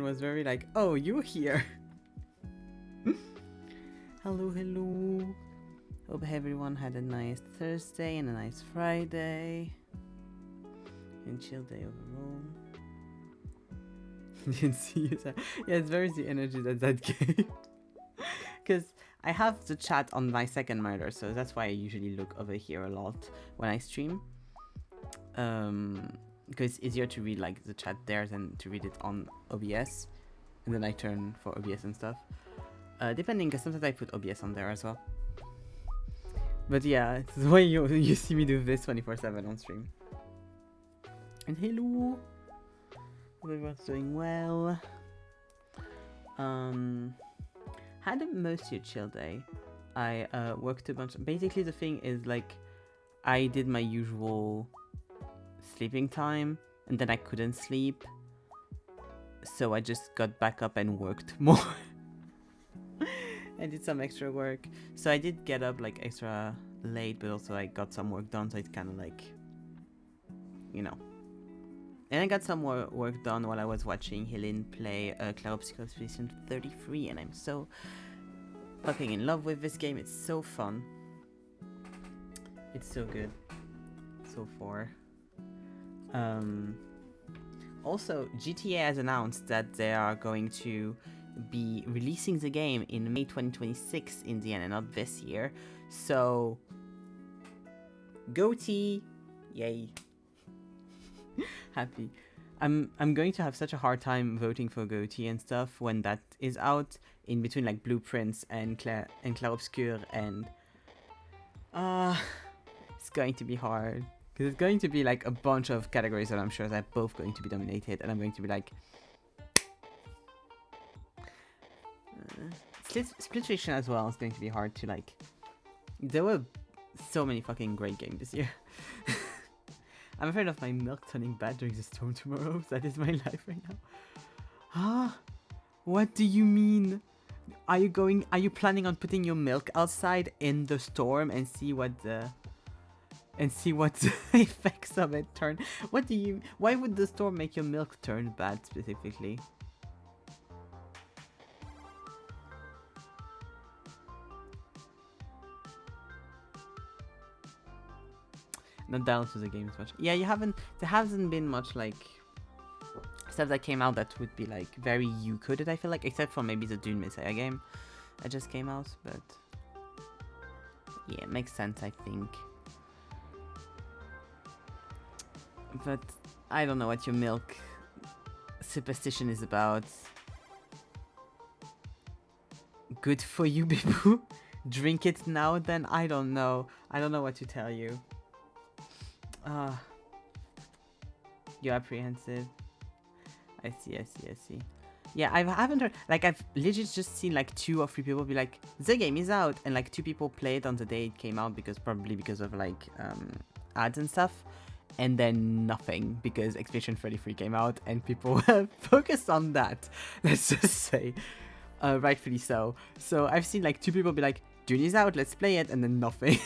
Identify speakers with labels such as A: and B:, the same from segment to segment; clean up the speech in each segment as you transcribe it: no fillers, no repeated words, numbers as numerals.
A: was very like, oh, you're here. Hello, hello. Hope everyone had a nice Thursday and a nice Friday. And chill day overall. Didn't see you. Yeah, it's very the energy that game. Because I have the chat on my second monitor, so that's why I usually look over here a lot when I stream. Because it's easier to read like the chat there than to read it on OBS. And then I turn for OBS and stuff. Depending, because sometimes I put OBS on there as well. But yeah, it's the way you see me do this 24/7 on stream. And hello! Hope everyone's doing well. Had a mostly chill day. I worked a bunch. Basically, the thing is like, I did my usual sleeping time, and then I couldn't sleep, so I just got back up and worked more. I did some extra work, so I did get up like extra late, but also I got some work done, so it's kind of like, you know. And I got some more work done while I was watching Helene play Clair Obscur Expedition 33, and I'm so fucking in love with this game. It's so fun. It's so good so far. Also, GTA has announced that they are going to be releasing the game in May 2026 in the end, and not this year. So, GOTY! Yay! Happy. I'm going to have such a hard time voting for GOTY and stuff when that is out, in between like Blueprints and Clair Obscur, and it's going to be hard. Because it's going to be like a bunch of categories that I'm sure that are both going to be dominated, and I'm going to be like... Split Fiction as well is going to be hard to like... There were so many fucking great games this year. I'm afraid of my milk turning bad during the storm tomorrow. That is my life right now. Huh? What do you mean? Are you planning on putting your milk outside in the storm and see what the effects of it turn? Why would the storm make your milk turn bad specifically? Not down to the games much. Yeah, there hasn't been much like stuff that came out that would be like very you-coded, I feel like, except for maybe the Dune Messiah game that just came out, but yeah, it makes sense, I think. But I don't know what your milk superstition is about. Good for you, Bibu. Drink it now then? I don't know. I don't know what to tell you. You're apprehensive. I see. Yeah, I haven't heard, like, I've legit just seen like 2 or 3 people be like, the game is out, and like 2 people played on the day it came out probably because of like ads and stuff, and then nothing because Expedition 33 came out and people were focused on that, let's just say, rightfully so. So I've seen like 2 people be like, Dune is out, let's play it, and then nothing.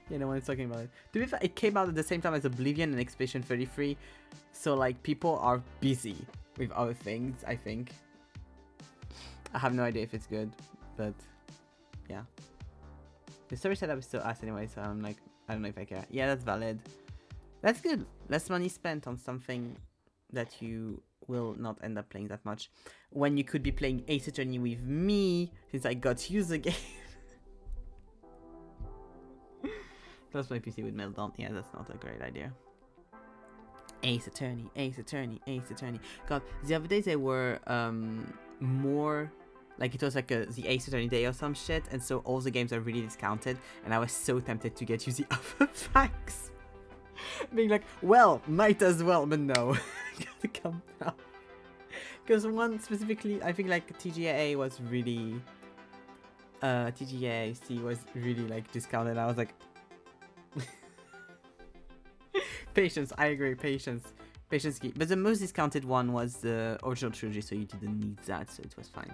A: You know what I'm talking about. To be fair, it came out at the same time as Oblivion and Expedition 33, so like people are busy with other things, I think. I have no idea if it's good, but yeah. The story setup is still ass anyway, so I'm like, I don't know if I care. Yeah, that's valid. That's good. Less money spent on something that you will not end up playing that much, when you could be playing Ace Attorney with me, since I got you the game. Plus my PC with Meltdown. Yeah, that's not a great idea. Ace Attorney. God, the other days they were more like, it was like the Ace Attorney day or some shit, and so all the games are really discounted, and I was so tempted to get you the other packs. Being like, well, might as well, but no. Gotta come out. Because one specifically, I think like TGA was really TGAC was really like discounted. I was like, patience, I agree, patience key. But the most discounted one was the original trilogy, so you didn't need that, so it was fine.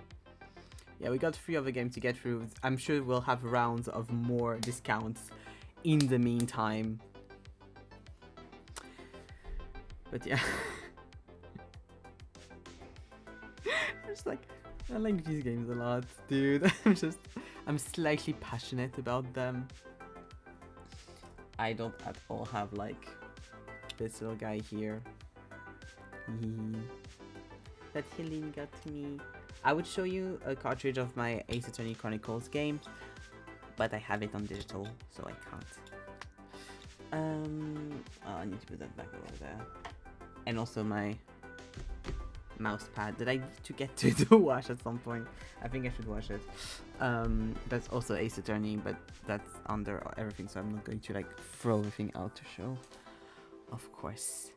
A: Yeah, we got 3 other games to get through. I'm sure we'll have rounds of more discounts in the meantime. But yeah. I'm just like, I like these games a lot, dude. I'm slightly passionate about them. I don't at all have like this little guy here. That Helene got me. I would show you a cartridge of my Ace Attorney Chronicles game, but I have it on digital, so I can't. Oh, I need to put that back over there. And also my mouse pad that I need to get to wash at some point. I think I should wash it. That's also Ace Attorney, but that's under everything, so I'm not going to like throw everything out to show. Of course.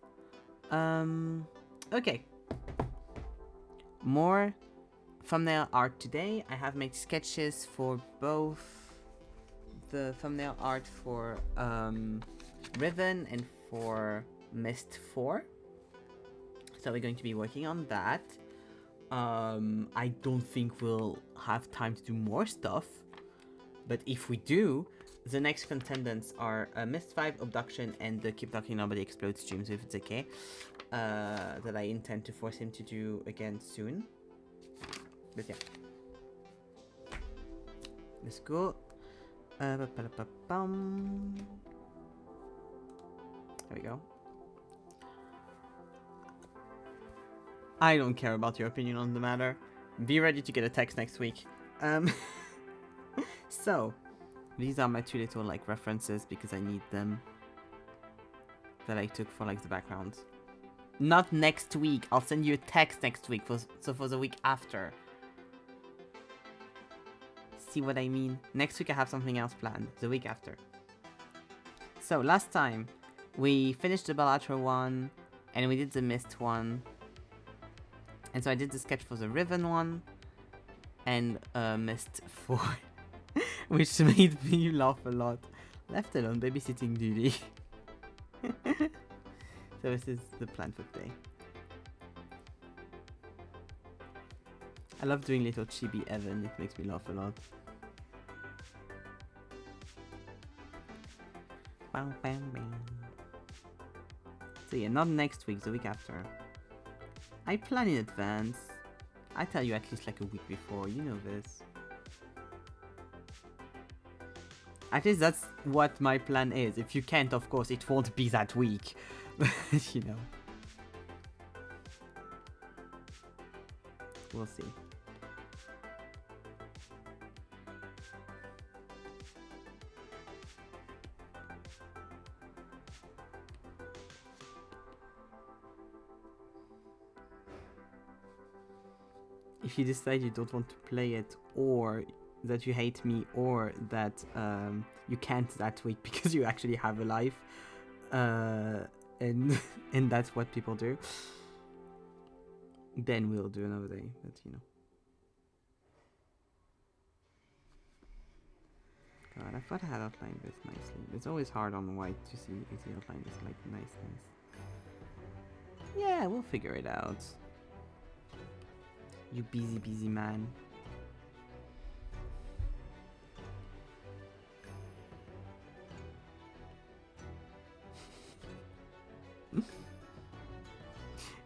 A: Okay. More thumbnail art today. I have made sketches for both the thumbnail art for Riven and for Myst 4. So we're going to be working on that. I don't think we'll have time to do more stuff, but if we do, the next contenders are Myst 5, Abduction, and the Keep Talking Nobody Explodes streams, if it's okay. That I intend to force him to do again soon. But yeah. Let's go. There we go. I don't care about your opinion on the matter. Be ready to get a text next week. So, these are my two little like references because I need them. That I took for like the background. Not next week. I'll send you a text next week for the week after. See what I mean? Next week I have something else planned. The week after. So last time we finished the Balatro one and we did the Myst one. And so I did the sketch for the Riven one and Myst 4. Which made me laugh a lot. Left alone, babysitting duty. So this is the plan for today. I love doing little chibi Evan, it makes me laugh a lot. Bam, bam, bam. So yeah, not next week, the week after. I plan in advance. I tell you at least like a week before, you know this. At least that's what my plan is. If you can't, of course, it won't be that week. You know. We'll see. If you decide you don't want to play it, or that you hate me, or that you can't that week because you actually have a life, and that's what people do, then we'll do another day. But you know, God, I thought I had outlined this nicely. It's always hard on white to see if the outline is like nice. Yeah, we'll figure it out. You busy man.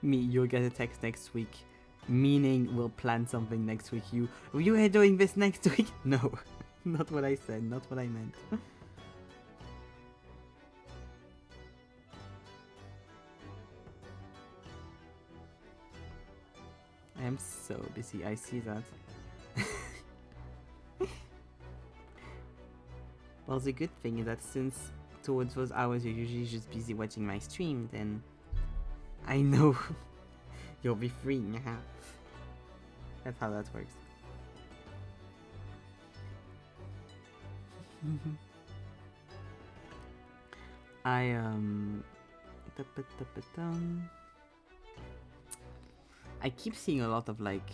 A: Me, you'll get a text next week, meaning we'll plan something next week. You are doing this next week? No, not what I said, not what I meant. I am so busy, I see that. Well, the good thing is that since towards those hours you're usually just busy watching my stream, then I know you'll be free. That's how that works. I keep seeing a lot of like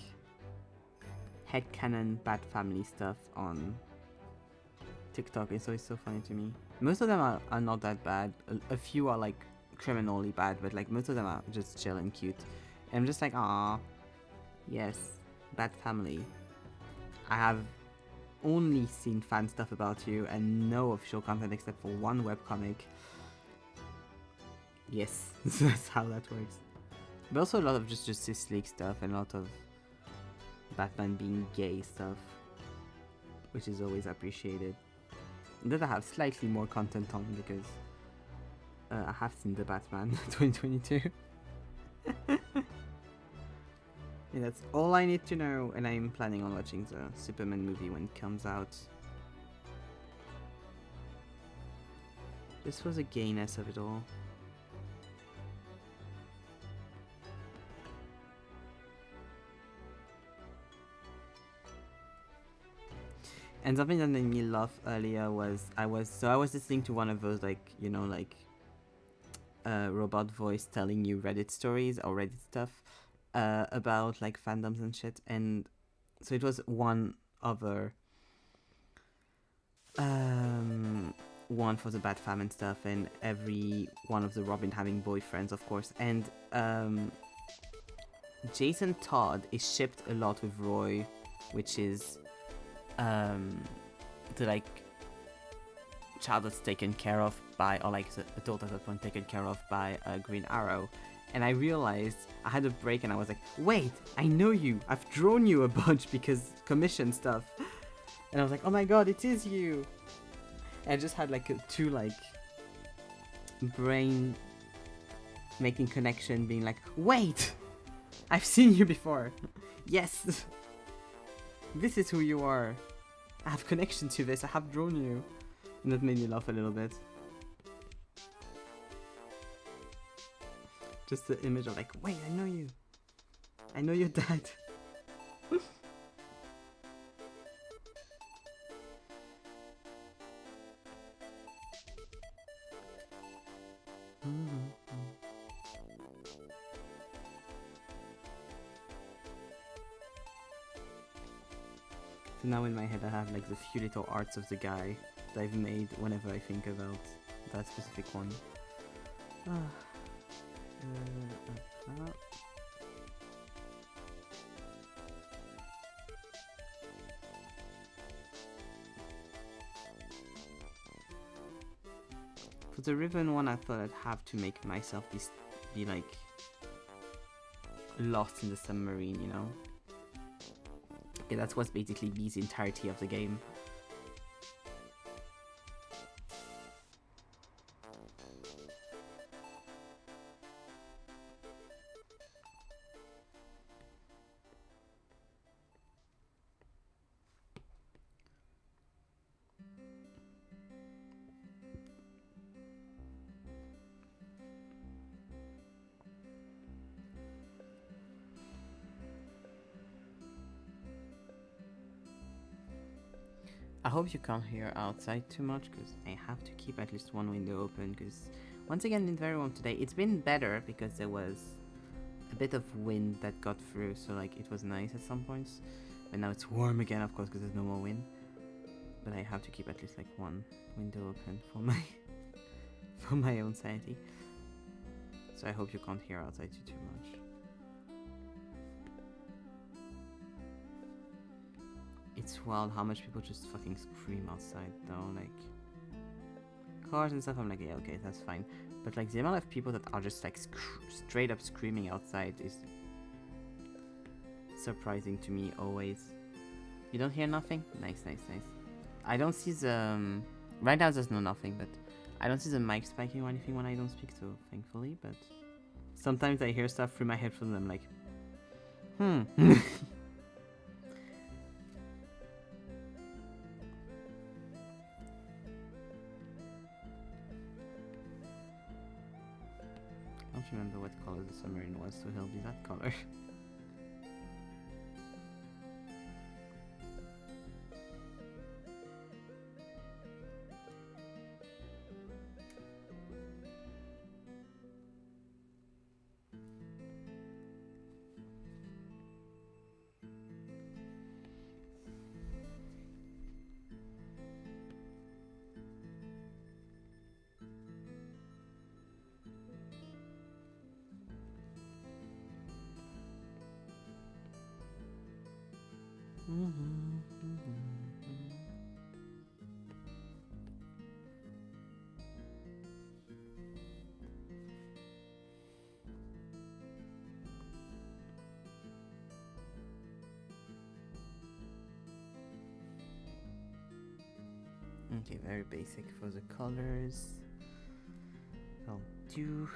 A: headcanon bad family stuff on TikTok. It's always so funny to me. Most of them are not that bad. A few are like criminally bad, but like most of them are just chill and cute. And I'm just like, ah, yes, bad family. I have only seen fan stuff about you and no official content except for one webcomic. Yes, that's how that works. But also a lot of just Justice League stuff and a lot of Batman being gay stuff, which is always appreciated. That I have slightly more content on because I have seen the Batman 2022. Yeah, that's all I need to know, and I'm planning on watching the Superman movie when it comes out. This was a gayness of it all. And something that made me laugh earlier was I was listening to one of those robot voice telling you Reddit stories or Reddit stuff about like fandoms and shit, and so it was one other one for the Batfam and stuff, and every one of the Robin having boyfriends, of course, and Jason Todd is shipped a lot with Roy, which is the like child that's taken care of by, or like the adult at that point taken care of by Green Arrow. And I realized I had a break and I was like, wait, I know you, I've drawn you a bunch because commission stuff. And I was like, oh my god, it is you. And I just had like two like brain making connection, being like, wait, I've seen you before. Yes, this is who you are. I have connection to this, I have drawn you. And that made me laugh a little bit. Just the image of like, wait, I know you. I know your dad. So now in my head I have like the few little arts of the guy that I've made whenever I think about that specific one. For the Riven one, I thought I'd have to make myself be like lost in the submarine, you know? Okay, that's what's basically B's entirety of the game. I hope you can't hear outside too much, because I have to keep at least one window open, because once again it's very warm today. It's been better because there was a bit of wind that got through, so like it was nice at some points, but now it's warm again, of course, because there's no more wind. But I have to keep at least like one window open for my for my own sanity. So I hope you can't hear outside too much. It's wild how much people just fucking scream outside though, like cars and stuff. I'm like, yeah, okay, that's fine, but like the amount of people that are just like straight up screaming outside is surprising to me always. You don't hear nothing? Nice. I don't see the right now there's nothing, but I don't see the mic spiking or anything when I don't speak, so thankfully. But sometimes I hear stuff through my headphones and I'm like, I don't remember what color the submarine was, so he'll be that color. Okay, very basic for the colors. I'll do.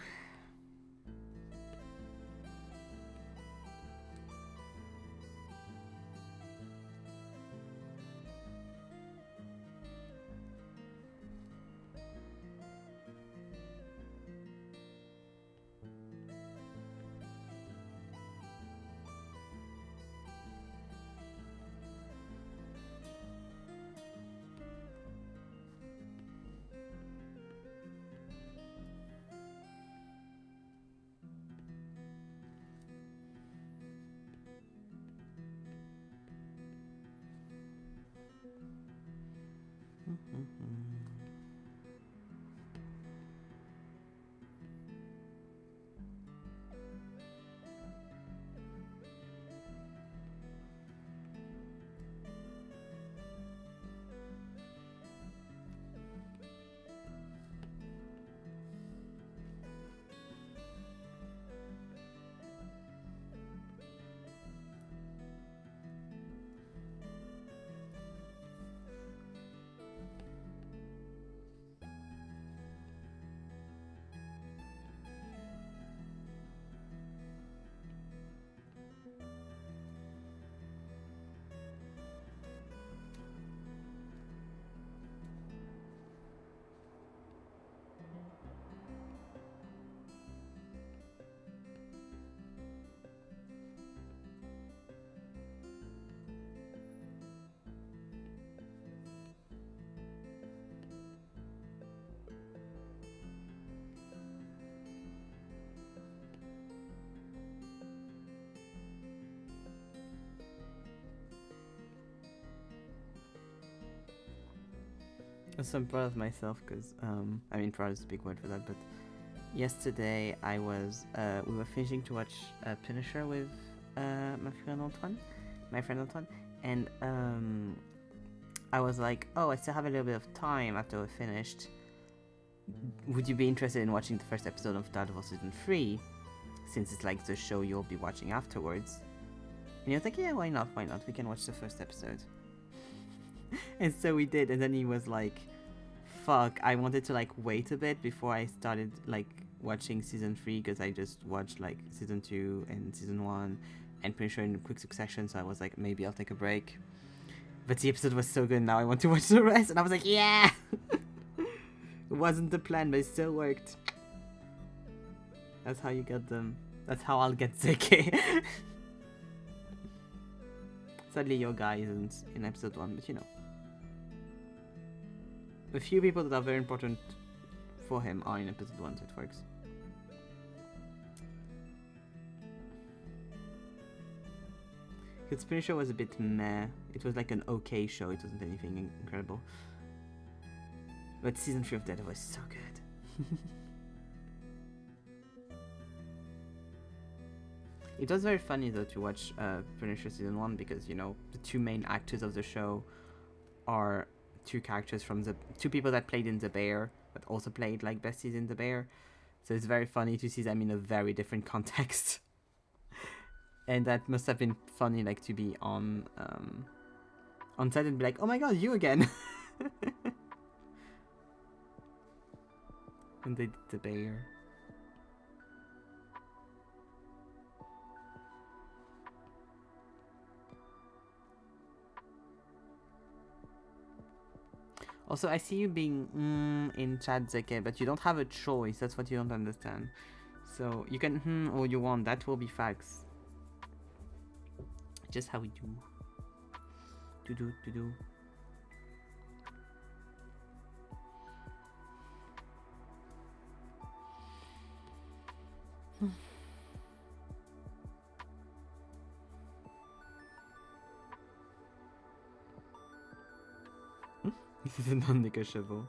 A: So I'm proud of myself because, I mean, proud is a big word for that, but yesterday we were finishing to watch Punisher with my friend Antoine, and I was like, oh, I still have a little bit of time after we're finished. Would you be interested in watching the first episode of Daredevil Season 3, since it's like the show you'll be watching afterwards? And he was like, yeah, why not, we can watch the first episode. And so we did, and then he was like, fuck, I wanted to like wait a bit before I started like watching season 3, because I just watched like season 2 and season 1 and pretty sure in quick succession, so I was like, maybe I'll take a break. But the episode was so good, now I want to watch the rest, and I was like, yeah! It wasn't the plan, but it still worked. That's how you get them. That's how I'll get Zeke. Sadly, your guy isn't in episode 1, but you know. A few people that are very important for him are in episode 1, so it works. His Spinner show was a bit meh. It was like an okay show, it wasn't anything incredible. But season 3 of Dead was so good. It was very funny though to watch Punisher season 1, because you know the two main actors of the show are two characters from the two people that played in The Bear, but also played like besties in The Bear. So it's very funny to see them in a very different context. And that must have been funny, like to be on set and be like, oh my god, you again. And they did The Bear. Also, I see you being in chat, Zeke, but you don't have a choice. That's what you don't understand. So you can all you want. That will be facts. Just how we do. Do. This is non-negotiable.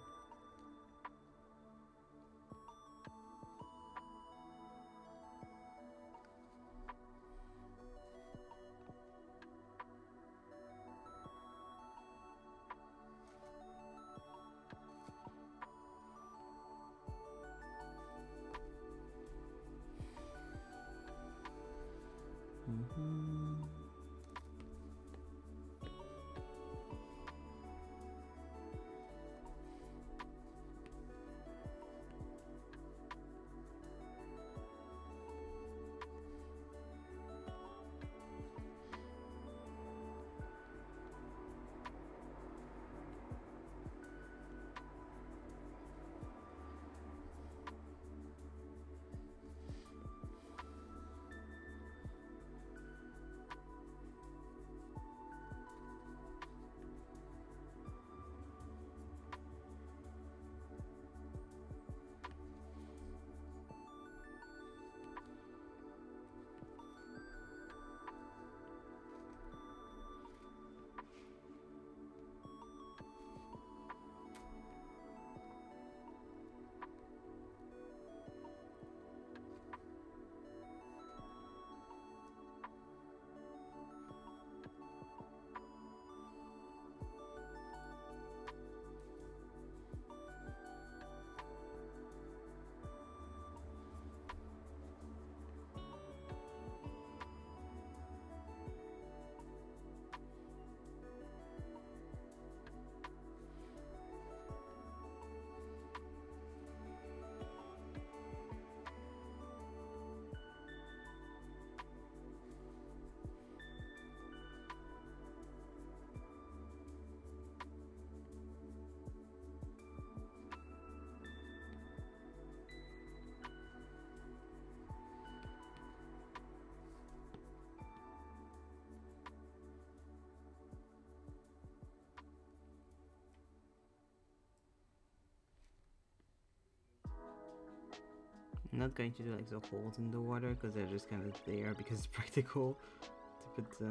A: not going to do like the holes in the water because they're just kind of there because it's practical to put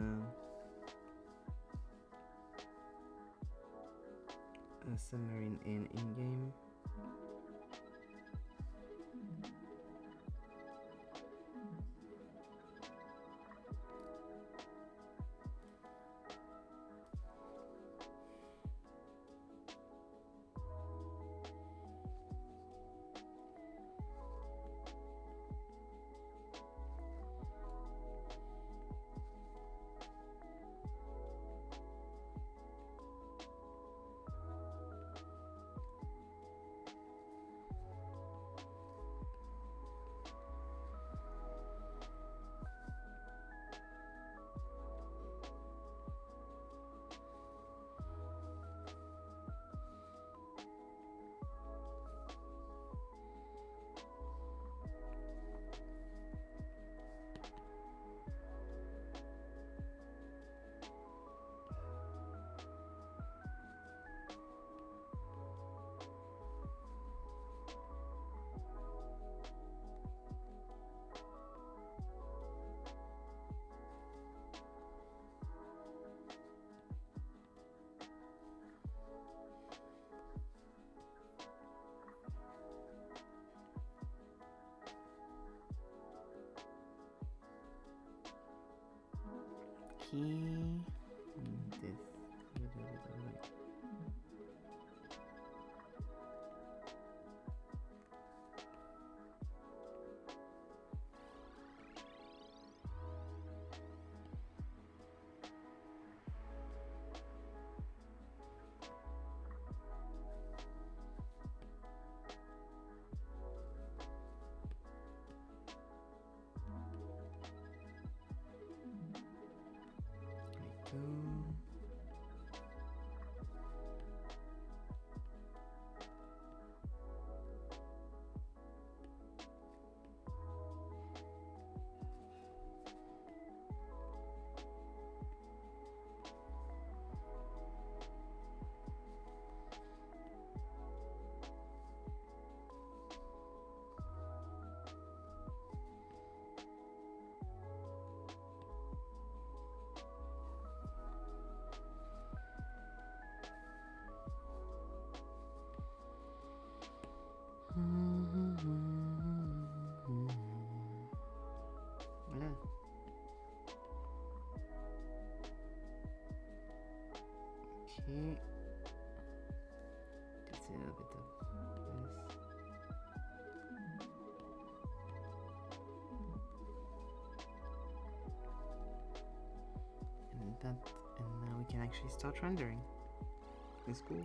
A: a submarine in game. This. Voilà. Okay. Just a little bit of this. And that, and now we can actually start rendering. It's cool.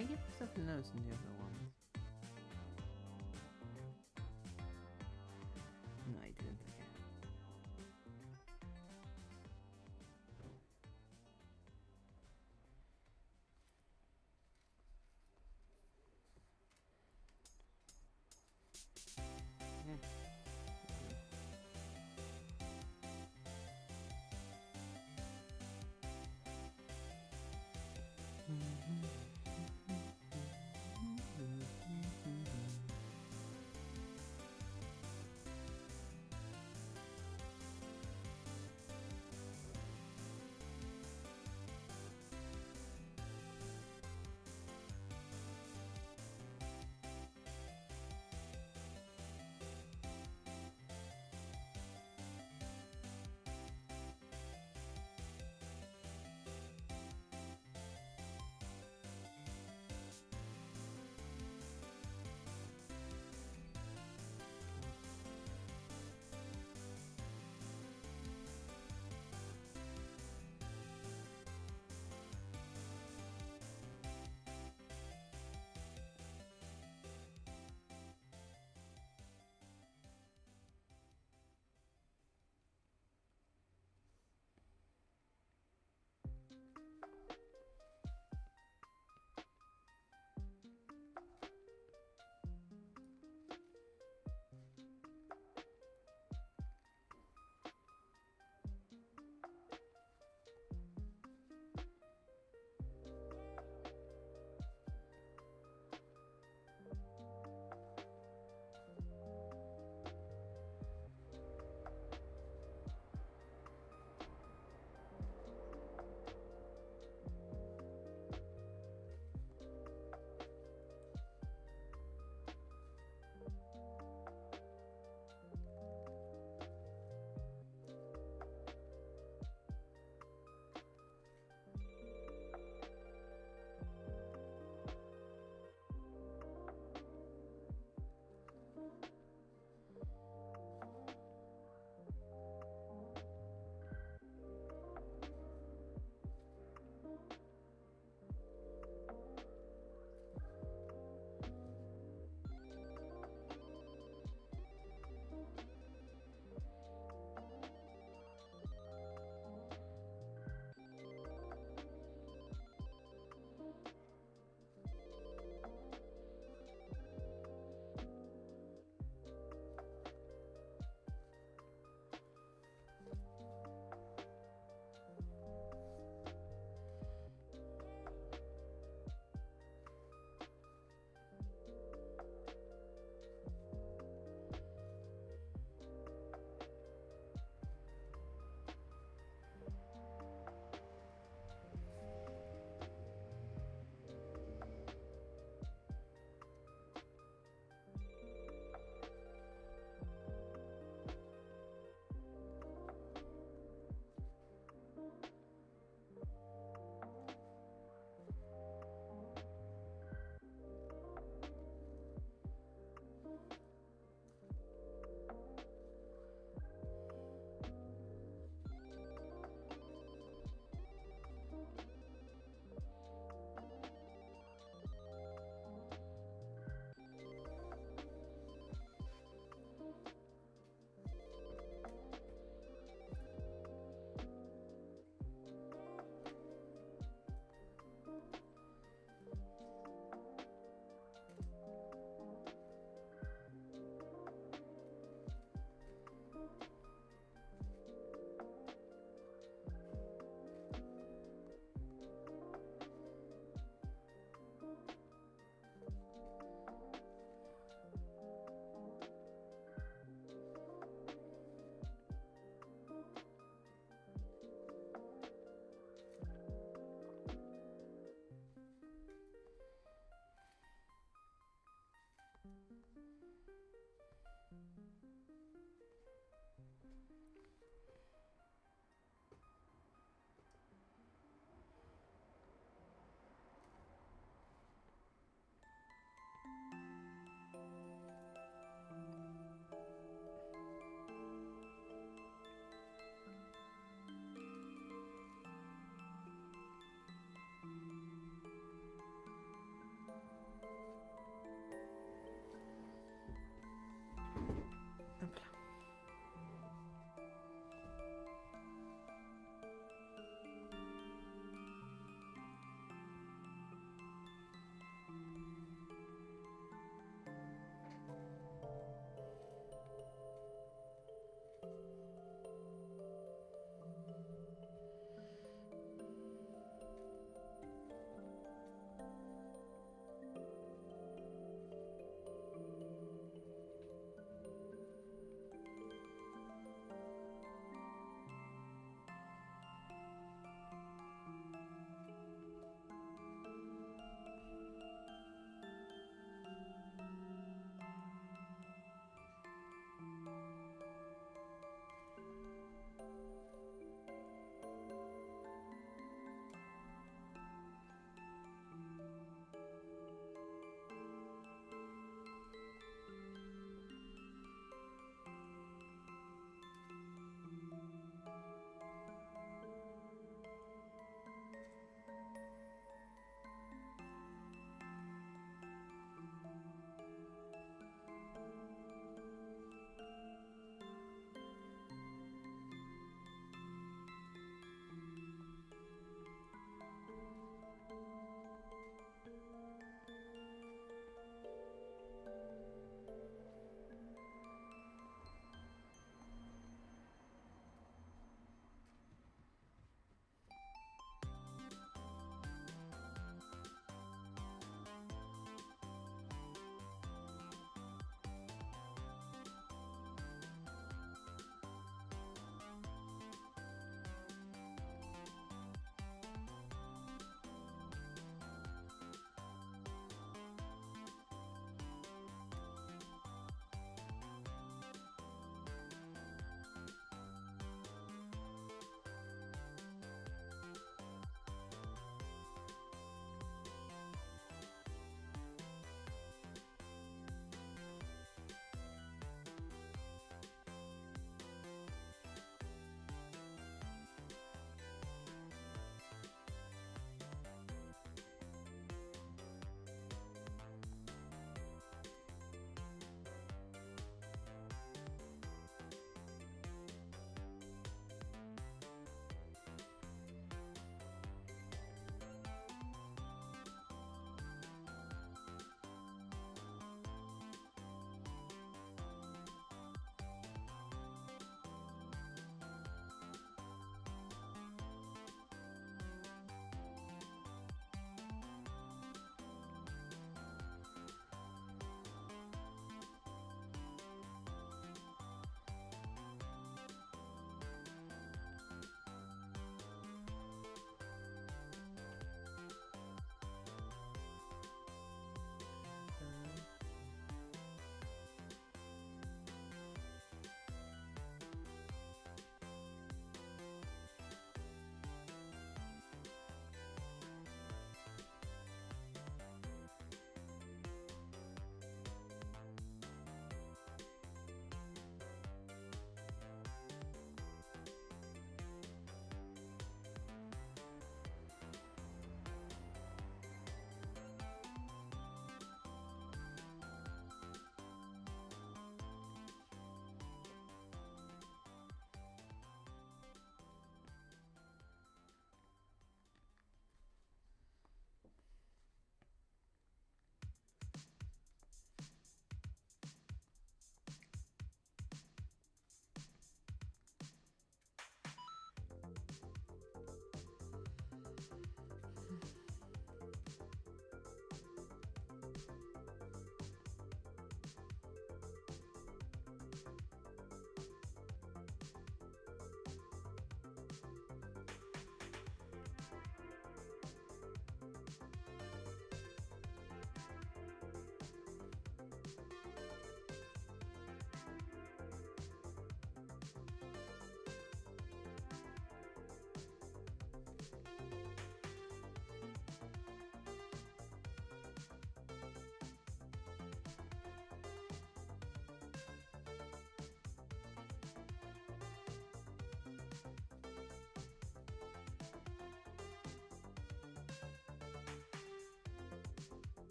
A: Can you give yourself a nose in the other ones? No, I didn't. Okay.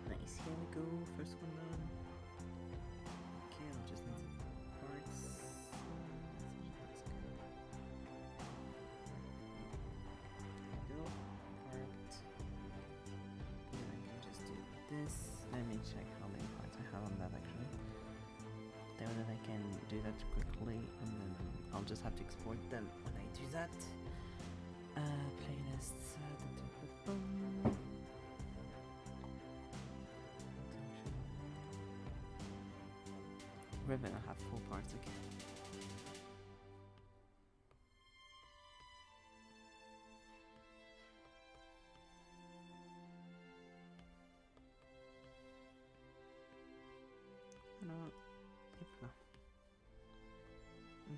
A: Nice, here we go, first one done. Okay, I'll just need some parts. That's good. There we go, part. And I can just do this. Let me check how many parts I have on that actually. There that I can do that quickly, and then I'll just have to export them when I do that. Playlists. Ribbon, I have 4 parts, okay. No,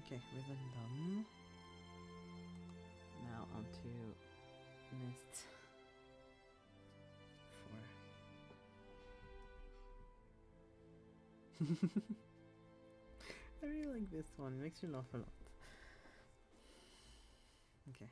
A: okay, ribbon done. Now on to list 4. I really like this one, it makes me laugh a lot. Okay.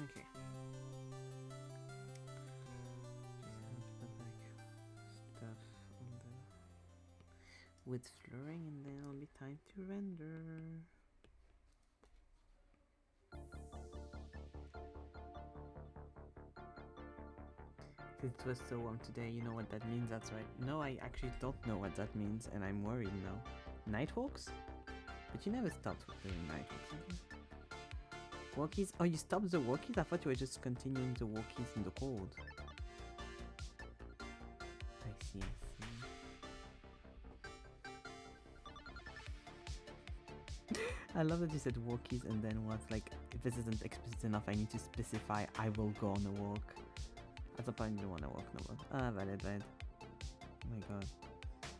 A: Okay. Stuff on the with flooring, and then it'll be time to render. It was so warm today, you know what that means, that's right. No, I actually don't know what that means, and I'm worried now. Night walks? But you never stopped doing night walks, did you? Walkies? Oh, you stopped the walkies? I thought you were just continuing the walkies in the cold. I see, I see. I love that you said walkies and then was like, if this isn't explicit enough, I need to specify I will go on a walk. At some point, you don't want to walk no more. Ah, valid. Oh my god.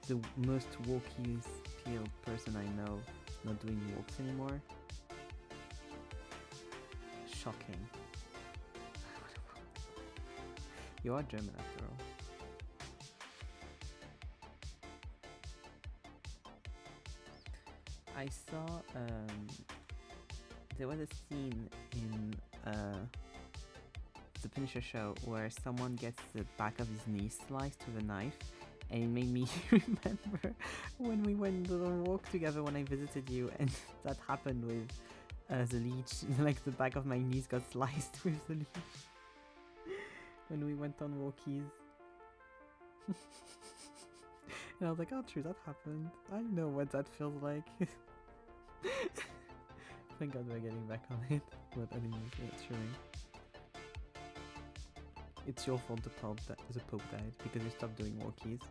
A: The most walkies person I know not doing walks anymore. Shocking. You are German after all. I saw there was a scene in the Punisher show where someone gets the back of his knee sliced with a knife, and it made me remember when we went on a walk together when I visited you, and that happened with the leech. Like the back of my knees got sliced with the leech when we went on walkies. And I was like, oh true, that happened. I know what that feels like. Thank god we're getting back on it. But anyways, it's showing. It's your fault the Pope died because you stopped doing walkies.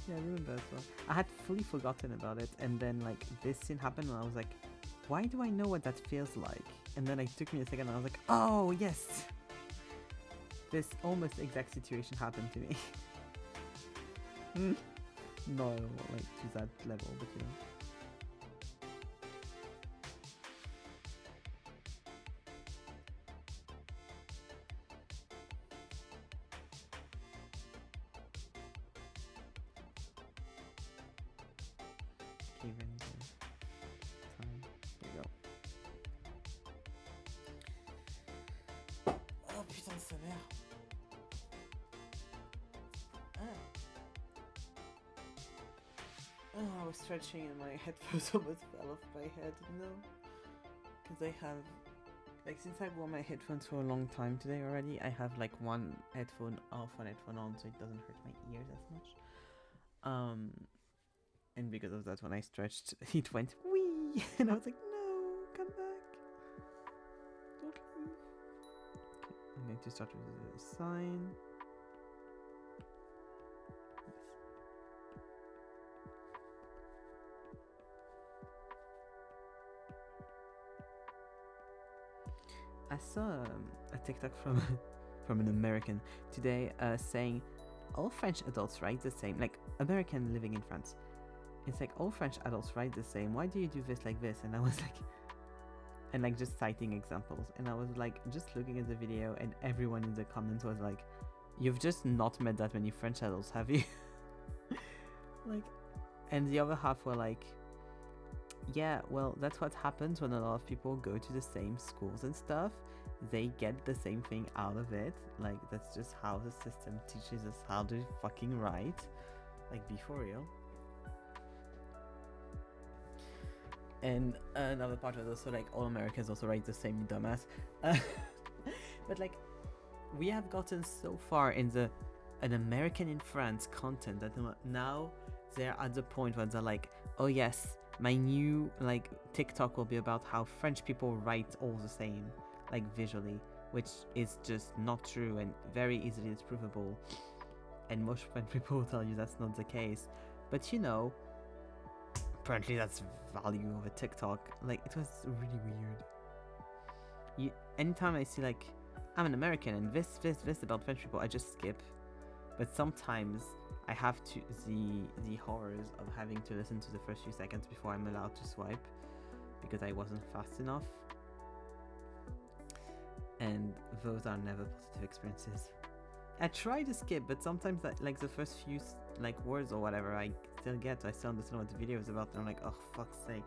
A: Yeah, I remember as well. I had fully forgotten about it, and then like this scene happened, and I was like, why do I know what that feels like? And then it took me a second, and I was like, oh yes! This almost exact situation happened to me. No, like to that level, but you know. Okay, render time. Here we go. Oh putain de sa mère. Oh, I was stretching and my headphones almost fell off my head. No, because I have, like, since I've worn my headphones for a long time today already, I have like one headphone off, one headphone on, so it doesn't hurt my ears as much. And because of that, when I stretched, it went wee, and I was like, no, come back, don't leave. Okay, I'm going to start with the sign. I saw a TikTok from from an American today saying all French adults write the same, like American living in France. It's like all French adults write the same. Why do you do this like this? And I was like, and like just citing examples. And I was like, just looking at the video, and everyone in the comments was like, you've just not met that many French adults, have you? Like, and the other half were like, yeah, well, that's what happens when a lot of people go to the same schools and stuff. They get the same thing out of it. Like, that's just how the system teaches us how to fucking write. Like, be for real. And another part was also like, all Americans also write the same, dumbass. But like, we have gotten so far in the an American in France content that now they're at the point where they're like, oh yes, my new like TikTok will be about how French people write all the same, like visually, which is just not true and very easily disprovable. And most French people will tell you that's not the case. But you know, apparently that's value of a TikTok. Like, it was really weird. Anytime I see like, I'm an American and this about French people, I just skip. But sometimes I have to the horrors of having to listen to the first few seconds before I'm allowed to swipe because I wasn't fast enough. And those are never positive experiences. I try to skip, but sometimes like the first few like words or whatever I still get. I still understand what the video is about, and I'm like, oh fuck's sake.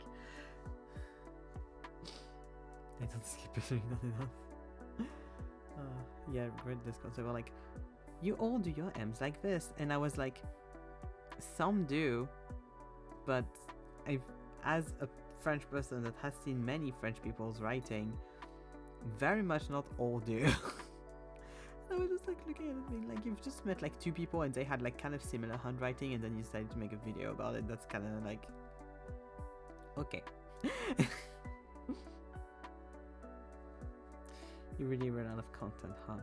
A: I don't skip it, really not enough. Yeah, I read this concept. Well, like, you all do your M's like this, and I was like, some do, but as a French person that has seen many French people's writing, very much not all do. I was just like looking at it being like, you've just met like two people and they had like kind of similar handwriting, and then you decided to make a video about it. That's kind of like, okay. You really ran out of content, huh?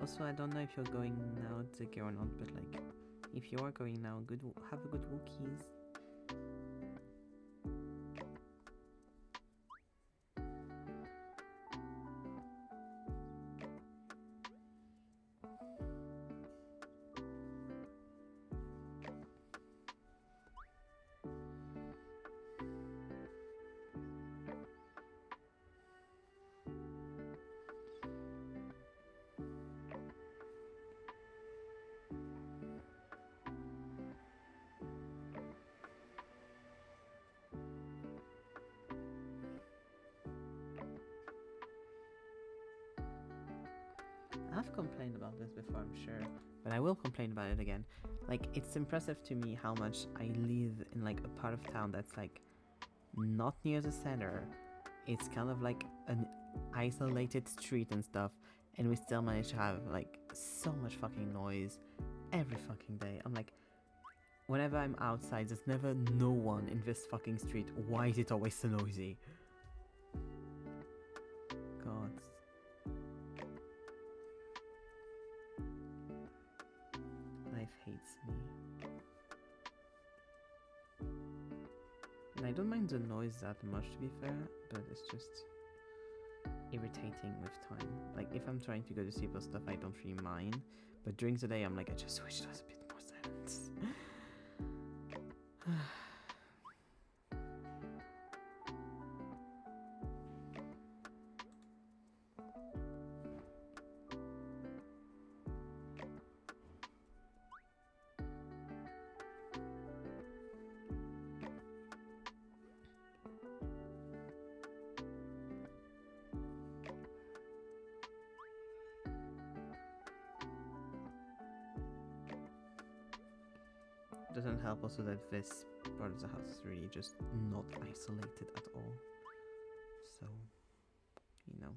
A: Also, I don't know if you're going now, Ziggy, or not, but like, if you are going now, have a good Wookiees. I've complained about this before, I'm sure, but I will complain about it again. Like, it's impressive to me how much I live in like a part of town that's like not near the center. It's kind of like an isolated street and stuff, and we still manage to have like so much fucking noise every fucking day. I'm like, whenever I'm outside, there's never no one in this fucking street. Why is it always so noisy? God. Life hates me. And I don't mind the noise that much, to be fair, but it's just irritating with time. Like, if I'm trying to go to sleep or stuff, I don't really mind, but during the day I'm like, I just wish there was a bit more silence. Doesn't help also that this part of the house is really just not isolated at all. So, you know.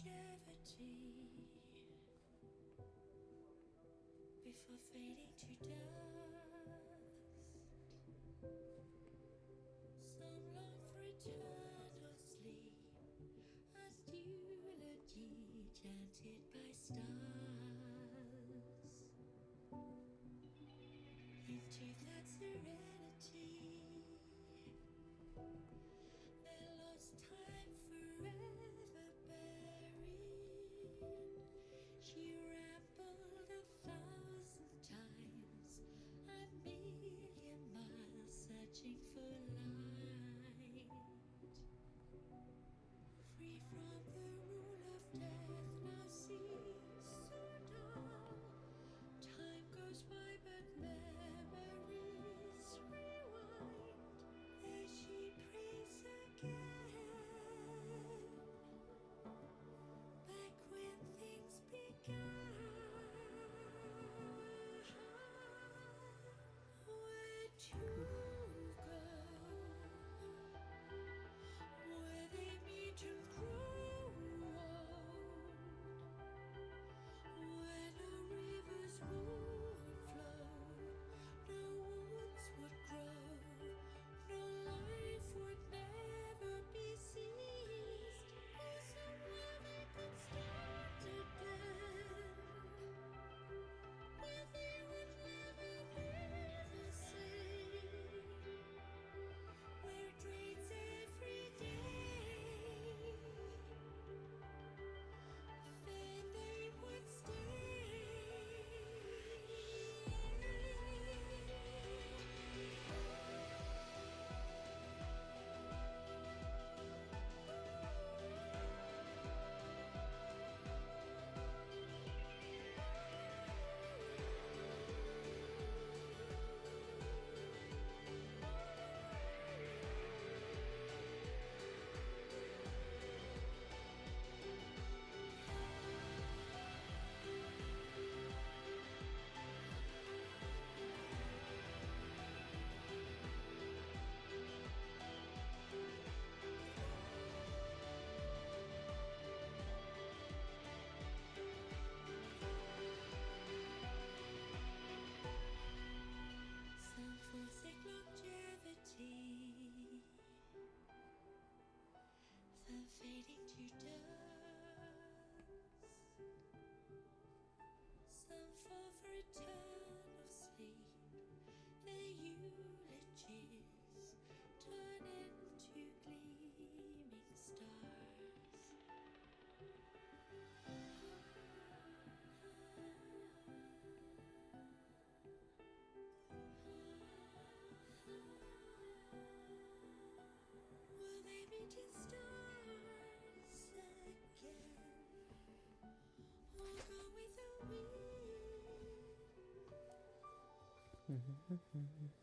B: longevity before fading to dust. Some long for eternal sleep, as eulogy chanted by stars. Into that serenity, their lost time forever buried. She rambled 1,000 times, a million miles searching for light. Free from the rule of death, now seems so dull. Time goes by, but memories rewind. There she prays again, back when things began. Where to go? Where they meet and grow old? Where no rivers would flow, no woods would grow, no life would never be ceased. Or somewhere they could start again, where they would never be the same, where it rains every day. Then they would some forsake longevity, then fading to dust. Some fall for eternal sleep, their eulogies turn into gleaming stars. Will they meet in stars again, or go with the wind?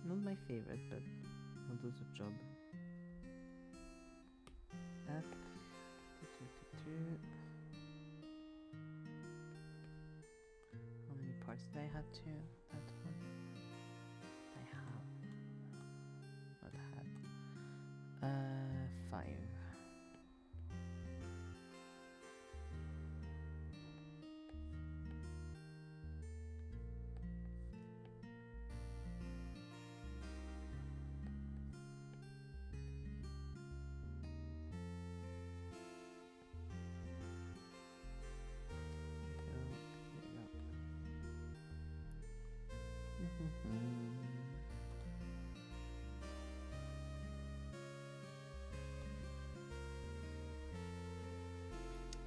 A: Not my favorite, but will do the job. Up. How many parts did I have to? That one. I have not had. 5.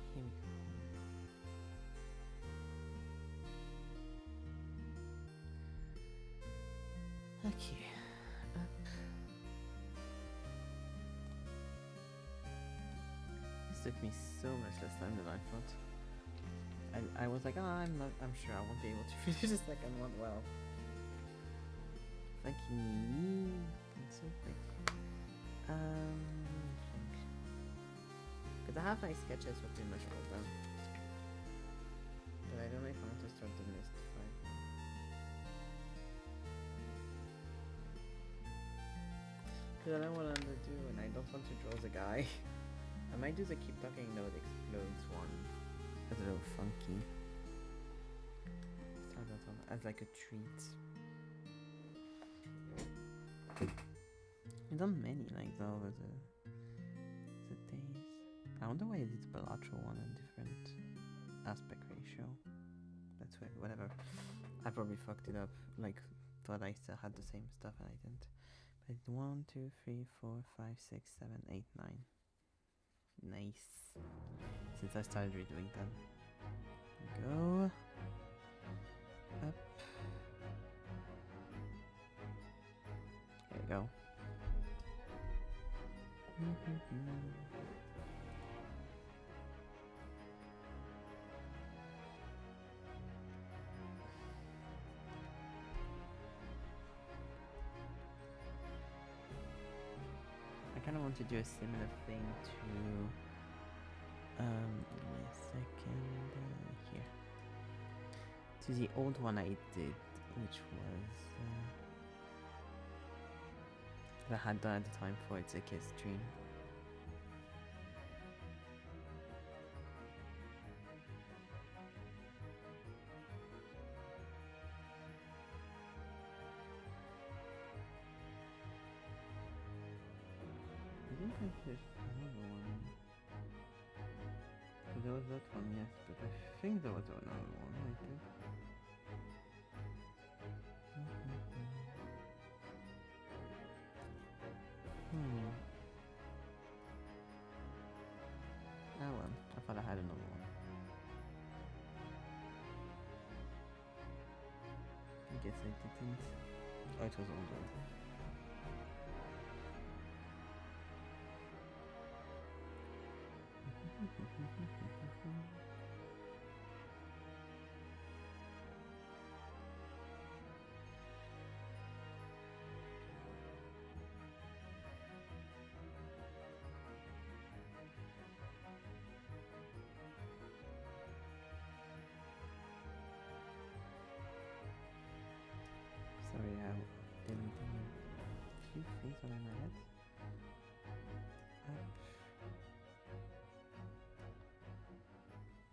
A: Here we go. Okay. Up. This took me so much less time than I thought. I was like, oh, I'm sure I won't be able to finish the second one well. Fucking it's so quick. Because I have my sketches for pretty much all done. But I don't know if I want to start the list right now. Because I don't know what I'm gonna do and I don't want to draw the guy. I might do the keep talking though it explodes one. That's a little funky. Start that one as like a treat. I've done many like that over the days. I wonder why I did the bilateral one in different aspect ratio. That's weird, whatever. I probably fucked it up. Like, thought I still had the same stuff and I didn't. But I did 1, 2, 3, 4, 5, 6, 7, 8, 9. Nice. Since I started redoing them. Go. Up. There you go. I kind of want to do a similar thing to give me a second here to the old one I did, which was that I had done at the time for It's a Kiss stream. I think I did another one. So there was that one, yes, but I think there was another one I did. Oh well, I thought I had another one. I guess I didn't. Oh, it was older. Sorry, I'm deleting a few things on my head. Up.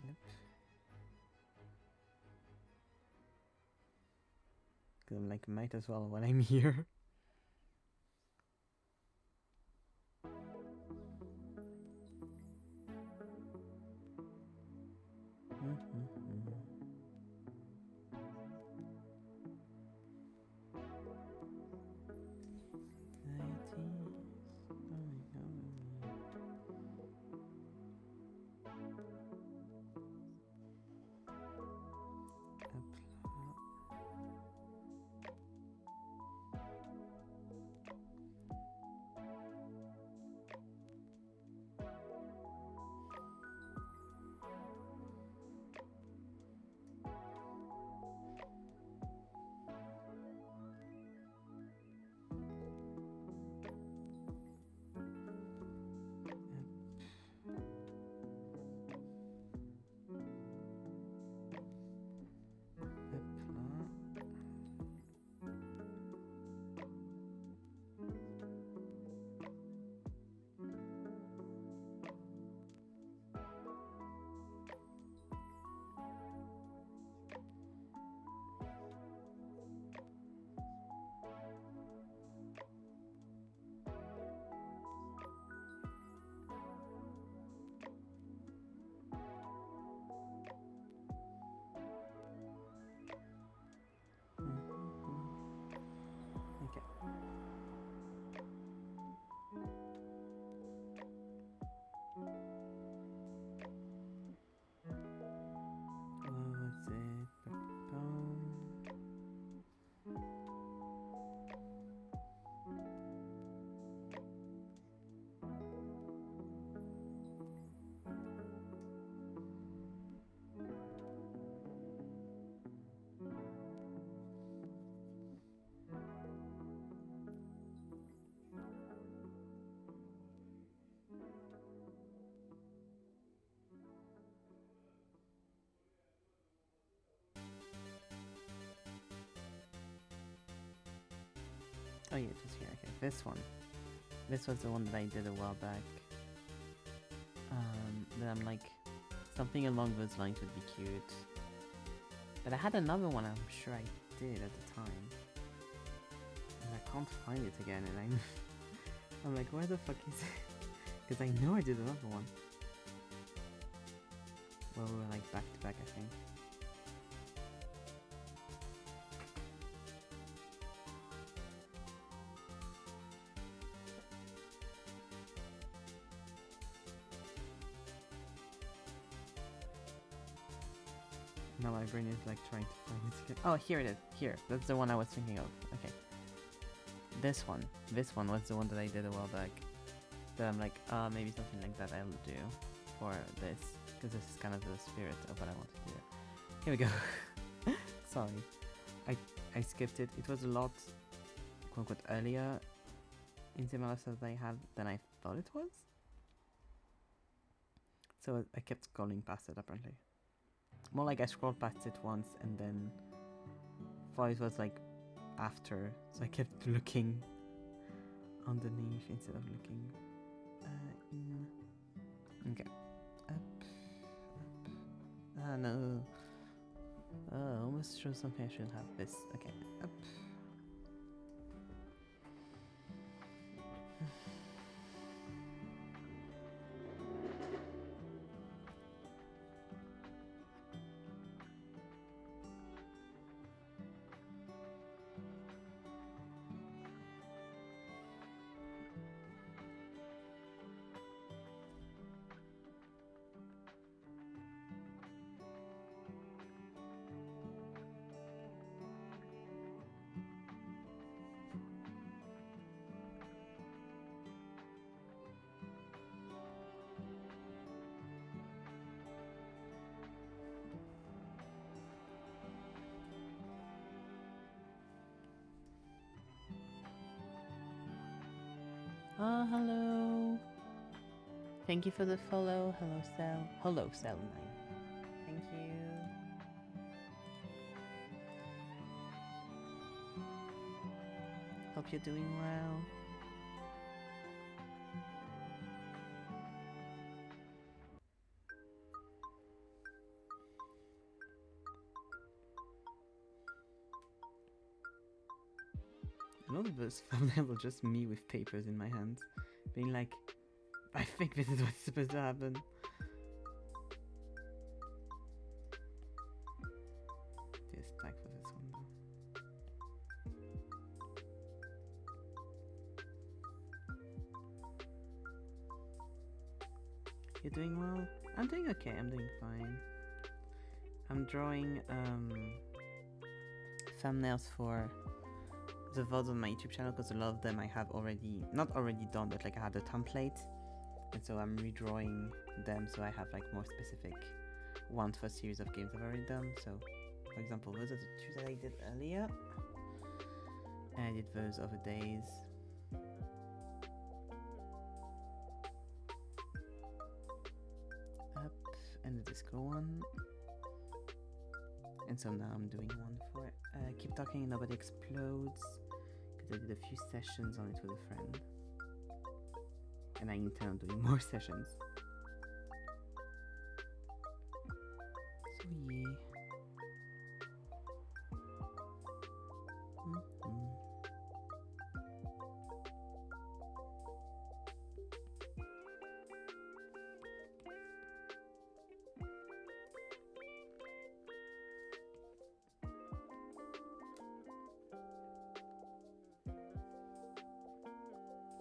A: Yep. 'Cause I'm like, might as well when I'm here. Oh yeah, just here. Okay, this one. This was the one that I did a while back. That I'm like, something along those lines would be cute. But I had another one I'm sure I did at the time. And I can't find it again, and I'm like, where the fuck is it? Because I know I did another one. Well, we were like back to back, I think. Now my brain is like trying to find it again. Oh, here it is. Here. That's the one I was thinking of. Okay. This one. This one was the one that I did a while back. That I'm like, maybe something like that I'll do for this. Because this is kind of the spirit of what I want to do. Here we go. Sorry. I skipped it. It was a lot, quote unquote, earlier in similar stuff that I had than I thought it was. So I kept scrolling past it apparently. More like I scrolled past it once and then thought it was like after, so I kept looking underneath instead of looking in. Okay. Up. No. Almost shows something I shouldn't have. This. Okay. Up. Oh, hello. Thank you for the follow. Hello, Cell. Hello, Cell 9. Thank you. Hope you're doing well. I love this thumbnail, just me with papers in my hands, being like, I think this is what's supposed to happen. Just tag for this one though. You're doing well? I'm doing okay, I'm doing fine. I'm drawing thumbnails for the VODs on my YouTube channel because a lot of them I have already, not already done, but like I had a template, and so I'm redrawing them so I have like more specific ones for a series of games I've already done. So for example, those are the two that I did earlier, and I did those other days. Up, and the disco one. And so now I'm doing one for Keep Talking Nobody Explodes, because I did a few sessions on it with a friend, and I intend on doing more sessions. So yeah.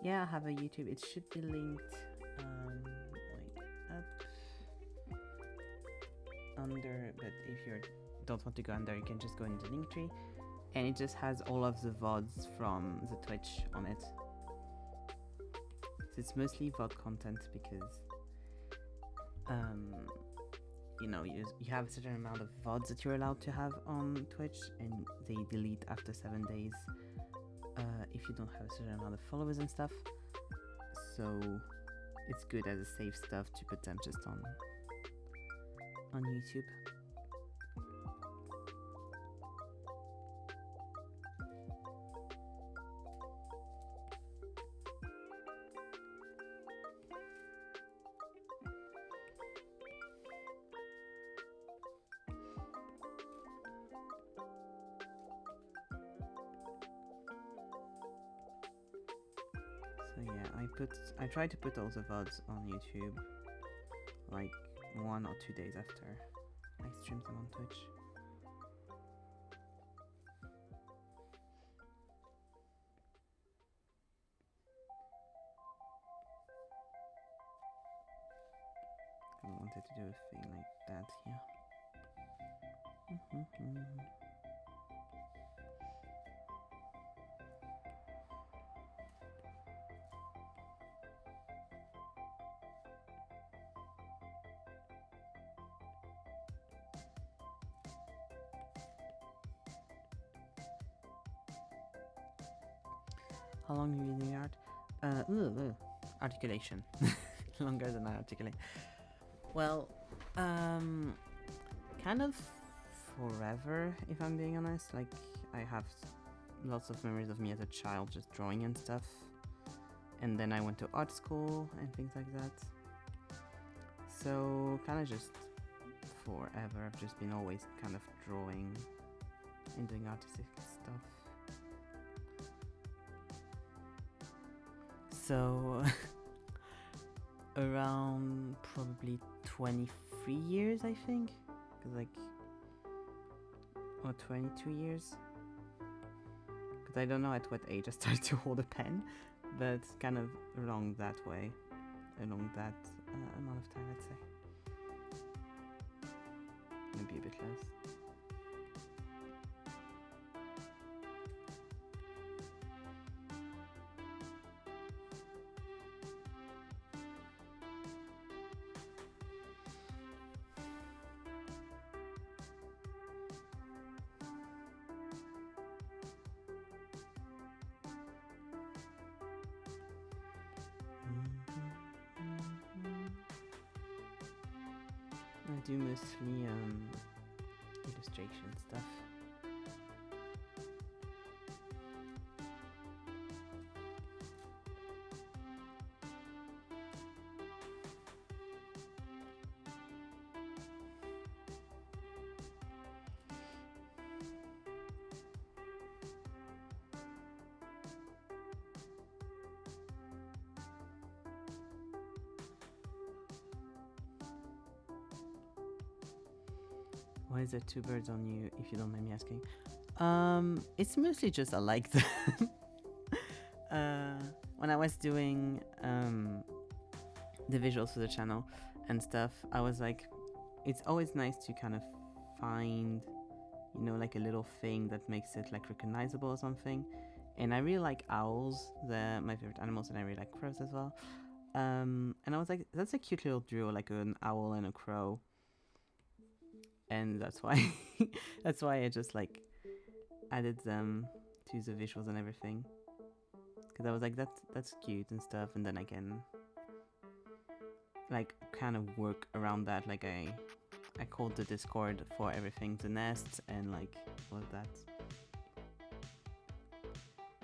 A: Yeah, I have a YouTube. It should be linked up under, but if you don't want to go under, you can just go into the link tree, and it just has all of the VODs from the Twitch on it. So it's mostly VOD content because you know, you have a certain amount of VODs that you're allowed to have on Twitch, and they delete after 7 days. If you don't have a certain amount of followers and stuff, so it's good as a safe stuff to put them just on YouTube. I try to put all the VODs on YouTube like 1 or 2 days after I stream them on Twitch. I wanted to do a thing like that here. How long are you doing art? Articulation. Longer than I articulate. Well, kind of forever, if I'm being honest. Like, I have lots of memories of me as a child just drawing and stuff. And then I went to art school and things like that. So, kind of just forever. I've just been always kind of drawing and doing artistic stuff. So, around probably 23 years, I think. 'Cause like, or 22 years. Because I don't know at what age I started to hold a pen, but kind of along that way, along that amount of time, I'd say. Maybe a bit less. I do mostly illustration stuff. Why is there 2 birds on you, if you don't mind me asking? It's mostly just I like them. When I was doing the visuals for the channel and stuff, I was like, it's always nice to kind of find, you know, like a little thing that makes it like recognizable or something. And I really like owls. They're my favorite animals, and I really like crows as well. And I was like, that's a cute little duo, like an owl and a crow. And that's why I just like added them to the visuals and everything, because I was like, that's cute and stuff, and then I can like kind of work around that. Like I called the Discord for everything, the nests and like all of that,